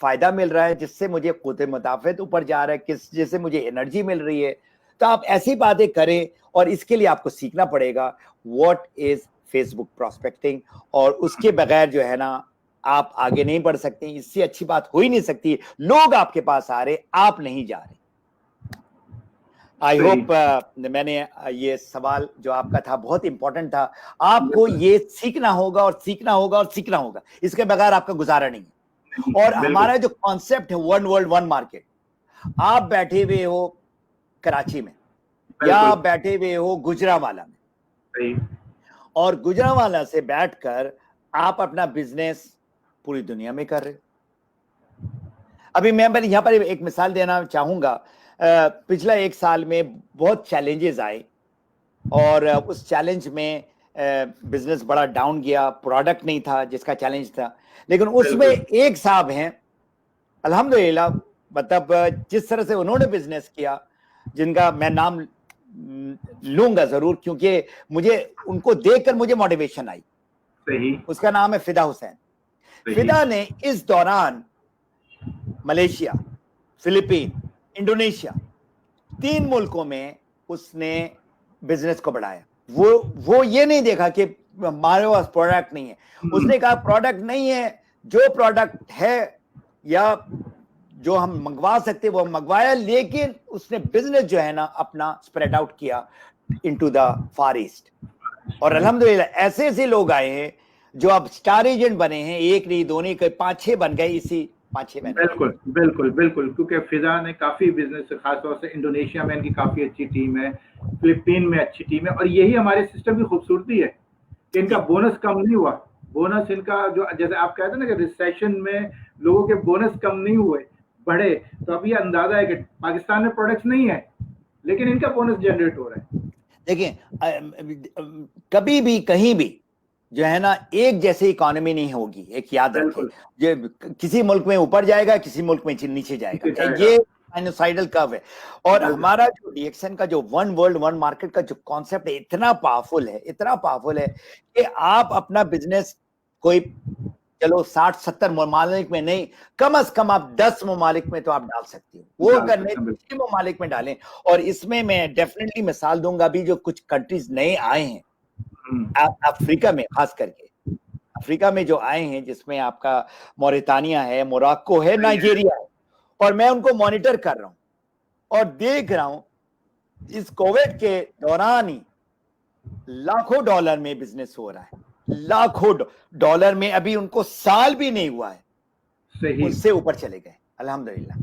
फायदा मिल रहा है, जिससे मुझे खुद मुताफित ऊपर जा रहा है, जिससे मुझे एनर्जी मिल रही है। तो आप ऐसी बातें करें, और इसके लिए आपको सीखना पड़ेगा व्हाट इज फेसबुक प्रोस्पेक्टिंग। और उसके बगैर जो है ना, आप आगे नहीं बढ़ सकते। इससे अच्छी बात हो ही नहीं सकती। लोग आपके पास आ रहे, आप नहीं जा रहे। आई सही। होप मैंने ये सवाल जो आपका था बहुत इंपॉर्टेंट था। आपको ये सीखना होगा और सीखना होगा और सीखना होगा, इसके बगैर आपका गुजारा नहीं है। और बिल्कुल हमारा जो कॉन्सेप्ट है वन वर्ल्ड वन मार्केट, आप बैठे हुए हो कराची में या बिल्कुल आप बैठे हुए हो गुजरांवाला में, सही। और गुजरांवाला से बैठकर आप अपना बिजनेस पूरी दुनिया में कर रहे हो। अभी मैं यहाँ पर एक मिसाल देना चाहूंगा। पिछला 1 साल में बहुत चैलेंजेस आए और उस चैलेंज में बिजनेस बड़ा डाउन गया, प्रोडक्ट नहीं था जिसका चैलेंज था, लेकिन उसमें बिल्कुल एक साहब हैं अल्हम्दुलिल्लाह, मतलब जिस तरह से उन्होंने बिजनेस किया, जिनका मैं नाम लूंगा जरूर क्योंकि मुझे उनको देखकर मुझे मोटिवेशन आई। सही। उसका नाम है फिदा हुसैन। सही। फिदा ने इस दौरान मलेशिया, फिलीपीन, इंडोनेशिया, 3 मुल्कों में उसने बिजनेस को बढ़ाया। वो ये नहीं देखा कि हमारे पास प्रोडक्ट नहीं है, उसने कहा प्रोडक्ट नहीं है, जो प्रोडक्ट है या जो हम मंगवा सकते वो मंगवाया, लेकिन उसने बिजनेस जो है ना अपना स्प्रेड आउट किया इनटू द फार ईस्ट। और अल्हम्दुलिल्लाह ऐसे ऐसे लोग आए हैं जो अब स्टार एजेंट बने हैं, 1 नहीं 2 नहीं, कई 5-6 बन गए इसी 5-6 महीने। बिल्कुल बिल्कुल बिल्कुल, क्योंकि फिजा ने काफी बिजनेस, खासतौर से इंडोनेशिया में इनकी काफी अच्छी टीम है, फिलीपीन में अच्छी टीम है, और यही हमारे सिस्टम की खूबसूरती है कि इनका बोनस कम नहीं हुआ। बोनस इनका जो, जैसे आप कहते हैं ना कि रिसेशन में लोगों के बोनस कम नहीं हुए, बढ़े, तो अब ये अंदाजा है कि पाकिस्तान में प्रोडक्ट्स नहीं है लेकिन इनका बोनस जनरेट हो रहा है। देखिए कभी भी कहीं भी जो है ना एक जैसी इकोनॉमी नहीं होगी, एक याद रखें। बिल्कुल ये किसी मुल्क में ऊपर जाएगा, किसी मुल्क में नीचे जाएगा, जाएगा। ये साइनोसाइडल कर्व है। और बिल्कुल। हमारा जो डीएक्सएन का जो वन वर्ल्ड वन मार्केट का जो कॉन्सेप्ट है, इतना पावरफुल है, इतना पावरफुल है कि आप अपना बिजनेस कोई चलो 60-70 ममालिक में नहीं, कम से कम आप 10 ममालिक में तो आप डाल सकते हो। वो डाल अगर सकते हैं, नहीं 6 ममालिक में डालें। और इसमें मैं डेफिनेटली मिसाल दूंगा, अभी जो कुछ कंट्रीज नए आए हैं अफ्रीका में, खास करके अफ्रीका में जो आए हैं, जिसमें आपका मौरितानिया है, मोरक्को है, नाइजीरिया है, और मैं उनको मॉनिटर कर रहा हूं और देख रहा हूं इस कोविड के दौरान ही लाखों डॉलर में बिजनेस हो रहा है, लाखों डॉलर में। अभी उनको साल भी नहीं हुआ है, सही। उससे ऊपर चले गए अल्हम्दुलिल्लाह।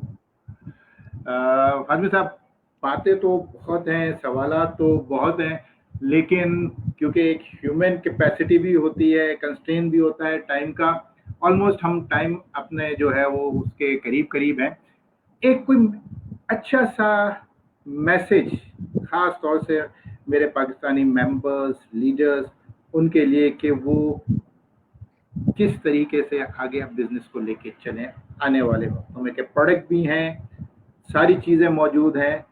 फाजमी साहब, बातें तो बहुत हैं, सवालात तो बहुत हैं, लेकिन क्योंकि एक ह्यूमन कैपेसिटी भी होती है, कंस्ट्रेन भी होता है टाइम का, ऑलमोस्ट हम टाइम अपने जो है वो उसके करीब करीब हैं। एक कोई अच्छा सा मैसेज खास तौर से मेरे पाकिस्तानी मेंबर्स, लीडर्स, उनके लिए कि वो किस तरीके से आगे आप बिजनेस को लेके चलें आने वाले वक्तों में, कि प्रोडक्ट भी हैं, सारी चीजें मौजूद हैं,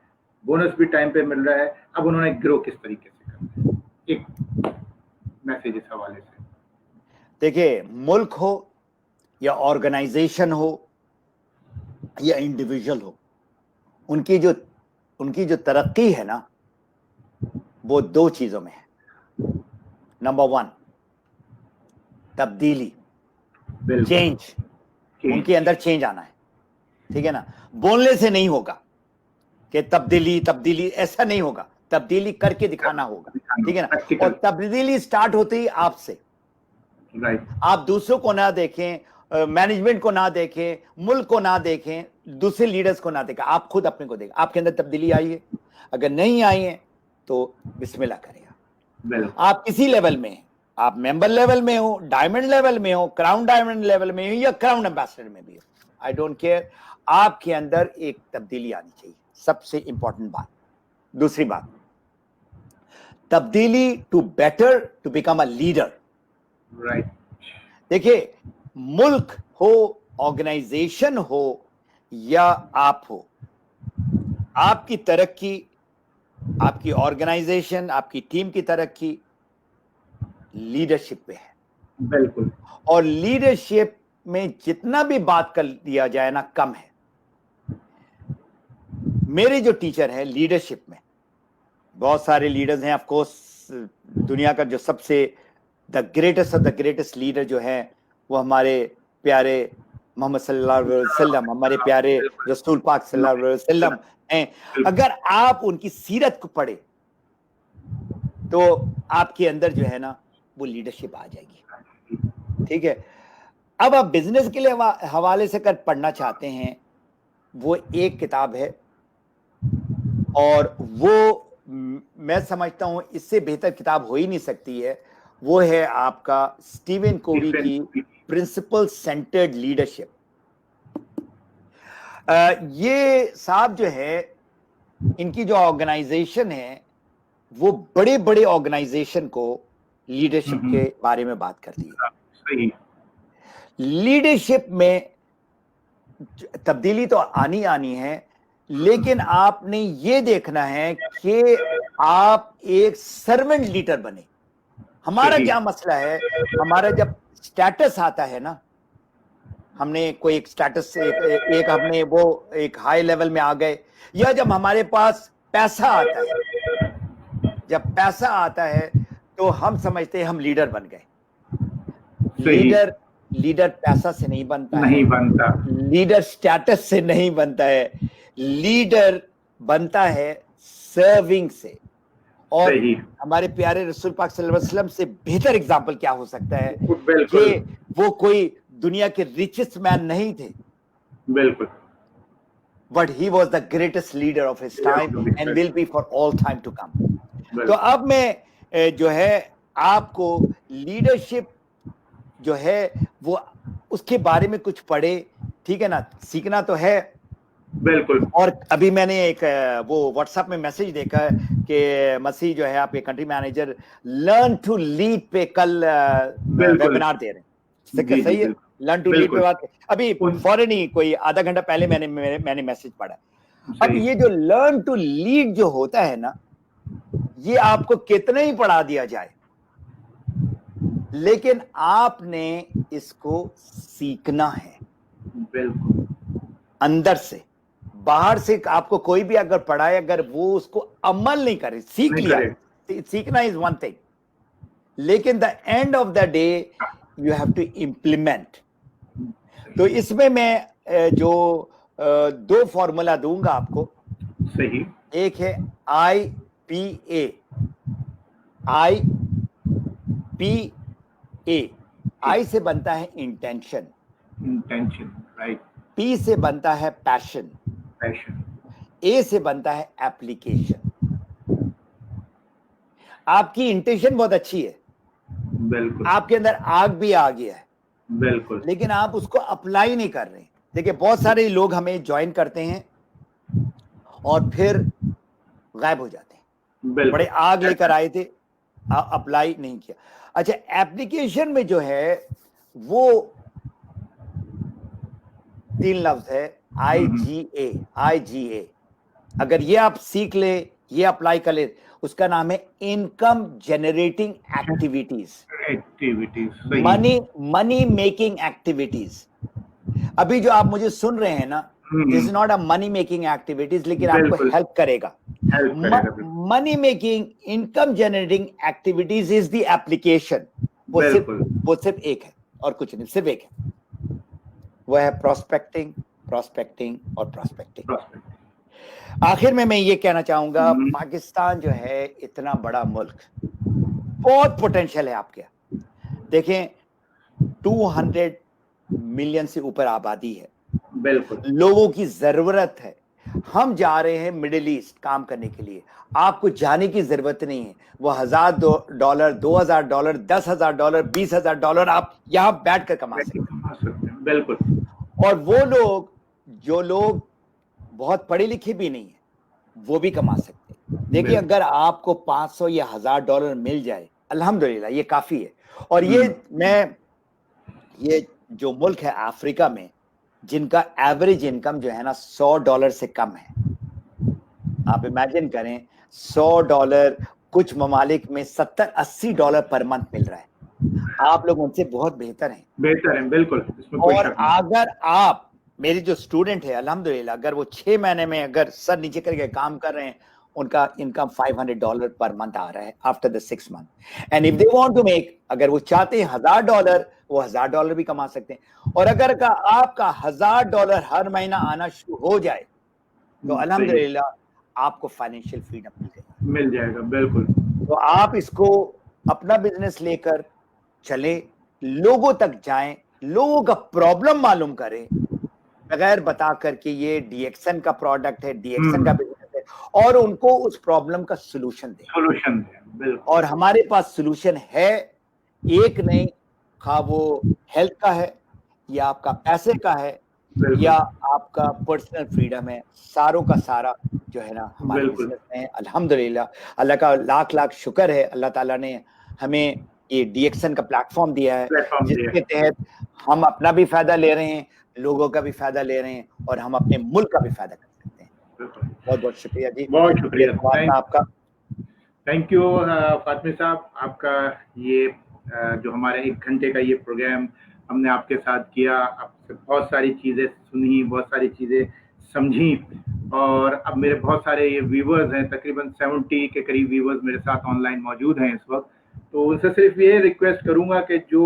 बोनस भी टाइम पे मिल रहा है, अब उन्होंने ग्रो किस तरीके से करना है, एक मैसेज इस हवाले से। देखिए, मुल्क हो या ऑर्गेनाइजेशन हो या इंडिविजुअल हो, उनकी जो तरक्की है ना, वो 2 चीजों में है। नंबर 1 तब्दीली, चेंज, उनके अंदर चेंज आना है, ठीक है ना। बोलने से नहीं होगा कि तब्दीली ऐसा नहीं होगा, तब्दीली करके दिखाना होगा, ठीक है ना। और तब्दीली स्टार्ट होती है आपसे। राइट। आप दूसरों को ना देखें, मैनेजमेंट को ना देखें, मुल्क को ना देखें, दूसरे लीडर्स को ना देखें, आप खुद अपने को देखें। आपके अंदर तब्दीली आई है, अगर नहीं आई है तो बिस्मिल्लाह करेगा। आप किसी लेवल में, आप मेंबर लेवल में हो, डायमंड लेवल में हो, क्राउन डायमंड लेवल में हो या क्राउन एम्बेसडर में भी हो, आई डोंट केयर, आपके अंदर एक तब्दीली आनी चाहिए, सबसे इंपॉर्टेंट बात। दूसरी बात, तब्दीली to better, to become a leader. Right. देखिए, मुल्क हो, ऑर्गेनाइजेशन हो या आप हो, आपकी तरक्की, आपकी ऑर्गेनाइजेशन, आपकी टीम की तरक्की लीडरशिप पे है। बिल्कुल। और लीडरशिप में जितना भी बात कर दिया जाए ना, कम है। मेरे जो टीचर हैं लीडरशिप में, बहुत सारे लीडर्स हैं, ऑफ कोर्स दुनिया का जो सबसे the greatest of the greatest leader जो है वो हमारे प्यारे मोहम्मद सल्लल्लाहु अलैहि वसल्लम, हमारे प्यारे रसूल पाक सल्लल्लाहु अलैहि वसल्लम हैं, अगर आप उनकी सीरत को पढ़े तो आपके अंदर जो है ना वो लीडरशिप आ जाएगी। ठीक है, अब आप बिजनेस के लिए हवाले से अगर पढ़ना चाहते हैं, वो एक किताब है और वो मैं समझता हूं इससे बेहतर किताब हो ही नहीं सकती है। वो है आपका स्टीवन कोवी की प्रिंसिपल सेंटर्ड लीडरशिप। ये साहब जो है, इनकी जो ऑर्गेनाइजेशन है वो बड़े बड़े ऑर्गेनाइजेशन को लीडरशिप के बारे में बात करती है। सही। लीडरशिप में तब्दीली तो आनी है, लेकिन आपने ये देखना है कि आप एक सर्वेंट लीडर बने। हमारा क्या मसला है, हमारा जब स्टेटस आता है ना, हमने कोई एक स्टेटस एक हमने वो एक हाई लेवल में आ गए, या जब हमारे पास पैसा आता है, जब पैसा आता है तो हम समझते हैं हम लीडर बन गए। लीडर पैसा से नहीं बनता है, लीडर स्टेटस से नहीं बनता है, लीडर बनता है सर्विंग से। और हमारे प्यारे रसूल पाक सल्लल्लाहु अलैहि वसल्लम से बेहतर एग्जाम्पल क्या हो सकता है कि वो कोई दुनिया के रिचेस्ट मैन नहीं थे, बिल्कुल, but he was the greatest leader of his time and will be for all time to come. तो अब मैं जो है आपको लीडरशिप जो है वो उसके बारे में कुछ पढ़े, ठीक है ना, सीखना तो है बिल्कुल। और अभी मैंने एक वो व्हाट्सएप में मैसेज देखा कि मसीह जो है आपके country manager learn to lead पे कल वेबिनार दे रहे हैं। सही है, लर्न टू लीड पे बात अभी फौरन ही कोई आधा घंटा पहले मैंने मैसेज पढ़ा। अब ये जो लर्न टू लीड जो होता है ना, ये आपको कितना ही पढ़ा दिया जाए, लेकिन आपने इसको सीखना है बिल्कुल, अंदर से। बाहर से आपको कोई भी अगर पढ़ाए, अगर वो उसको अमल नहीं करे, सीख लिया, सीखना इज वन थिंग, लेकिन the end of the day you have to implement. तो इसमें मैं जो दो फॉर्मूला दूंगा आपको। सही। एक है IPA, I से बनता है इंटेंशन, राइट। P से बनता है पैशन, A से बनता है एप्लीकेशन। आपकी इंटेंशन बहुत अच्छी है, बिल्कुल, आपके अंदर आग भी आ गया है, बिल्कुल, लेकिन आप उसको अप्लाई नहीं कर रहे। देखिए बहुत सारे लोग हमें ज्वाइन करते हैं और फिर गायब हो जाते हैं, बड़े आग लेकर आए थे, अप्लाई नहीं किया। अच्छा, एप्लीकेशन में जो है वो 3 लफ्ज है IGA। अगर ये आप सीख ले, ये अप्लाई कर ले, उसका नाम है income generating activities, money making activities. अभी जो आप मुझे सुन रहे हैं ना, this is not a money making activities, लेकिन आपको हेल्प करेगा। Money making income generating activities is the application. वो सिर्फ एक है और कुछ नहीं, सिर्फ एक है, वो है प्रोस्पेक्टिंग और प्रोस्पेक्टिंग। आखिर में मैं ये कहना चाहूंगा, पाकिस्तान जो है इतना बड़ा मुल्क, बहुत पोटेंशियल है आपके। देखें 200 मिलियन से ऊपर आबादी है, बिल्कुल, लोगों की जरूरत है। हम जा रहे हैं मिडिल ईस्ट काम करने के लिए, आपको जाने की जरूरत नहीं है। वो $1000, $2000, $10,000, $20,000 आप यहां बैठकर कमा सकते हैं। बिल्कुल। और वो लोग जो लोग बहुत पढ़े लिखे भी नहीं है, वो भी कमा सकते हैं। देखिए अगर आपको $500 या $1000 मिल जाए, अल्हम्दुलिल्लाह ये काफी है। और ये जो मुल्क है अफ्रीका में, जिनका एवरेज इनकम जो है ना $100 से कम है, आप इमेजिन करें $100, कुछ ममालिक में $70-80 पर मंथ मिल रहा है। आप लोग उनसे बहुत बेहतर हैं, बिल्कुल। और अगर आप, मेरे जो स्टूडेंट है अल्हम्दुलिल्लाह, अगर वो 6 महीने में अगर सर नीचे करके काम कर रहे हैं उनका इनकम $500 पर मंथ आ रहा है after the 6 month. And if they want to make, अगर वो चाहते हैं $1000, वो $1000 भी कमा सकते हैं। और अगर आपका $1000 हर महीना आना शुरू हो जाए तो अल्हम्दुलिल्लाह आपको फाइनेंशियल फ्रीडम मिल जाएगा। बिल्कुल। तो आप इसको अपना बिजनेस लेकर चले, लोगों तक जाएं, लोगों का प्रॉब्लम मालूम करें, बगैर बता करके ये डीएक्सन का प्रोडक्ट है, डीएक्सन का बिजनेस है, और उनको उस प्रॉब्लम का सोल्यूशन दें। बिल्कुल। और हमारे पास सोल्यूशन है, एक नहीं, खा वो हेल्थ का है या आपका पैसे का है या आपका पर्सनल फ्रीडम है, सारों का सारा जो है ना हमारे बिजनेस में। अल्हम्दुलिल्लाह, अल्लाह का लाख लाख शुक्र है, अल्लाह ताला ने हमें ये डीएक्सन का प्लेटफॉर्म दिया है, जिसके तहत हम अपना भी फायदा ले रहे हैं, लोगों का भी फायदा ले रहे हैं, और हम अपने मुल्क का भी फायदा कर सकते हैं। बहुत बहुत शुक्रिया जी, बहुत शुक्रिया आपका। थैंक यू फातमी साहब, आपका ये जो हमारा 1 घंटे का ये प्रोग्राम हमने आपके साथ किया, आपसे बहुत सारी चीज़ें सुनी, बहुत सारी चीज़ें समझी, और अब मेरे बहुत सारे ये व्यूवर्स हैं, तकरीबन 70 के करीब व्यूवर्स मेरे साथ ऑनलाइन मौजूद हैं इस वक्त। तो उनसे सिर्फ ये रिक्वेस्ट करूंगा कि जो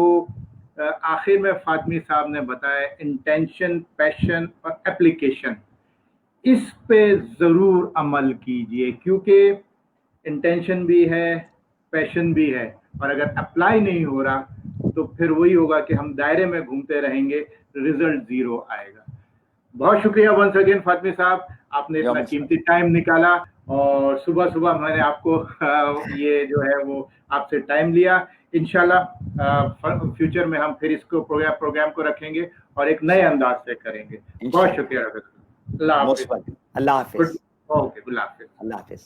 आखिर में फातमी साहब ने बताया, इंटेंशन, पैशन और एप्लीकेशन, इस पे ज़रूर अमल कीजिए, क्योंकि इंटेंशन भी है, पैशन भी है, और अगर अप्लाई नहीं हो रहा तो फिर वही होगा कि हम दायरे में घूमते रहेंगे, रिजल्ट ज़ीरो आएगा। बहुत शुक्रिया वंस अगेन फातमी साहब, आपने इतना कीमती टाइम निकाला, और सुबह सुबह मैंने आपको ये जो है वो आपसे टाइम लिया। इंशाल्लाह फ्यूचर में हम फिर इसको प्रोग्राम को रखेंगे और एक नए अंदाज से करेंगे। बहुत शुक्रिया। अल्लाह हाफिज़। ओके, अल्लाह हाफिज़। अल्लाह हाफिज़।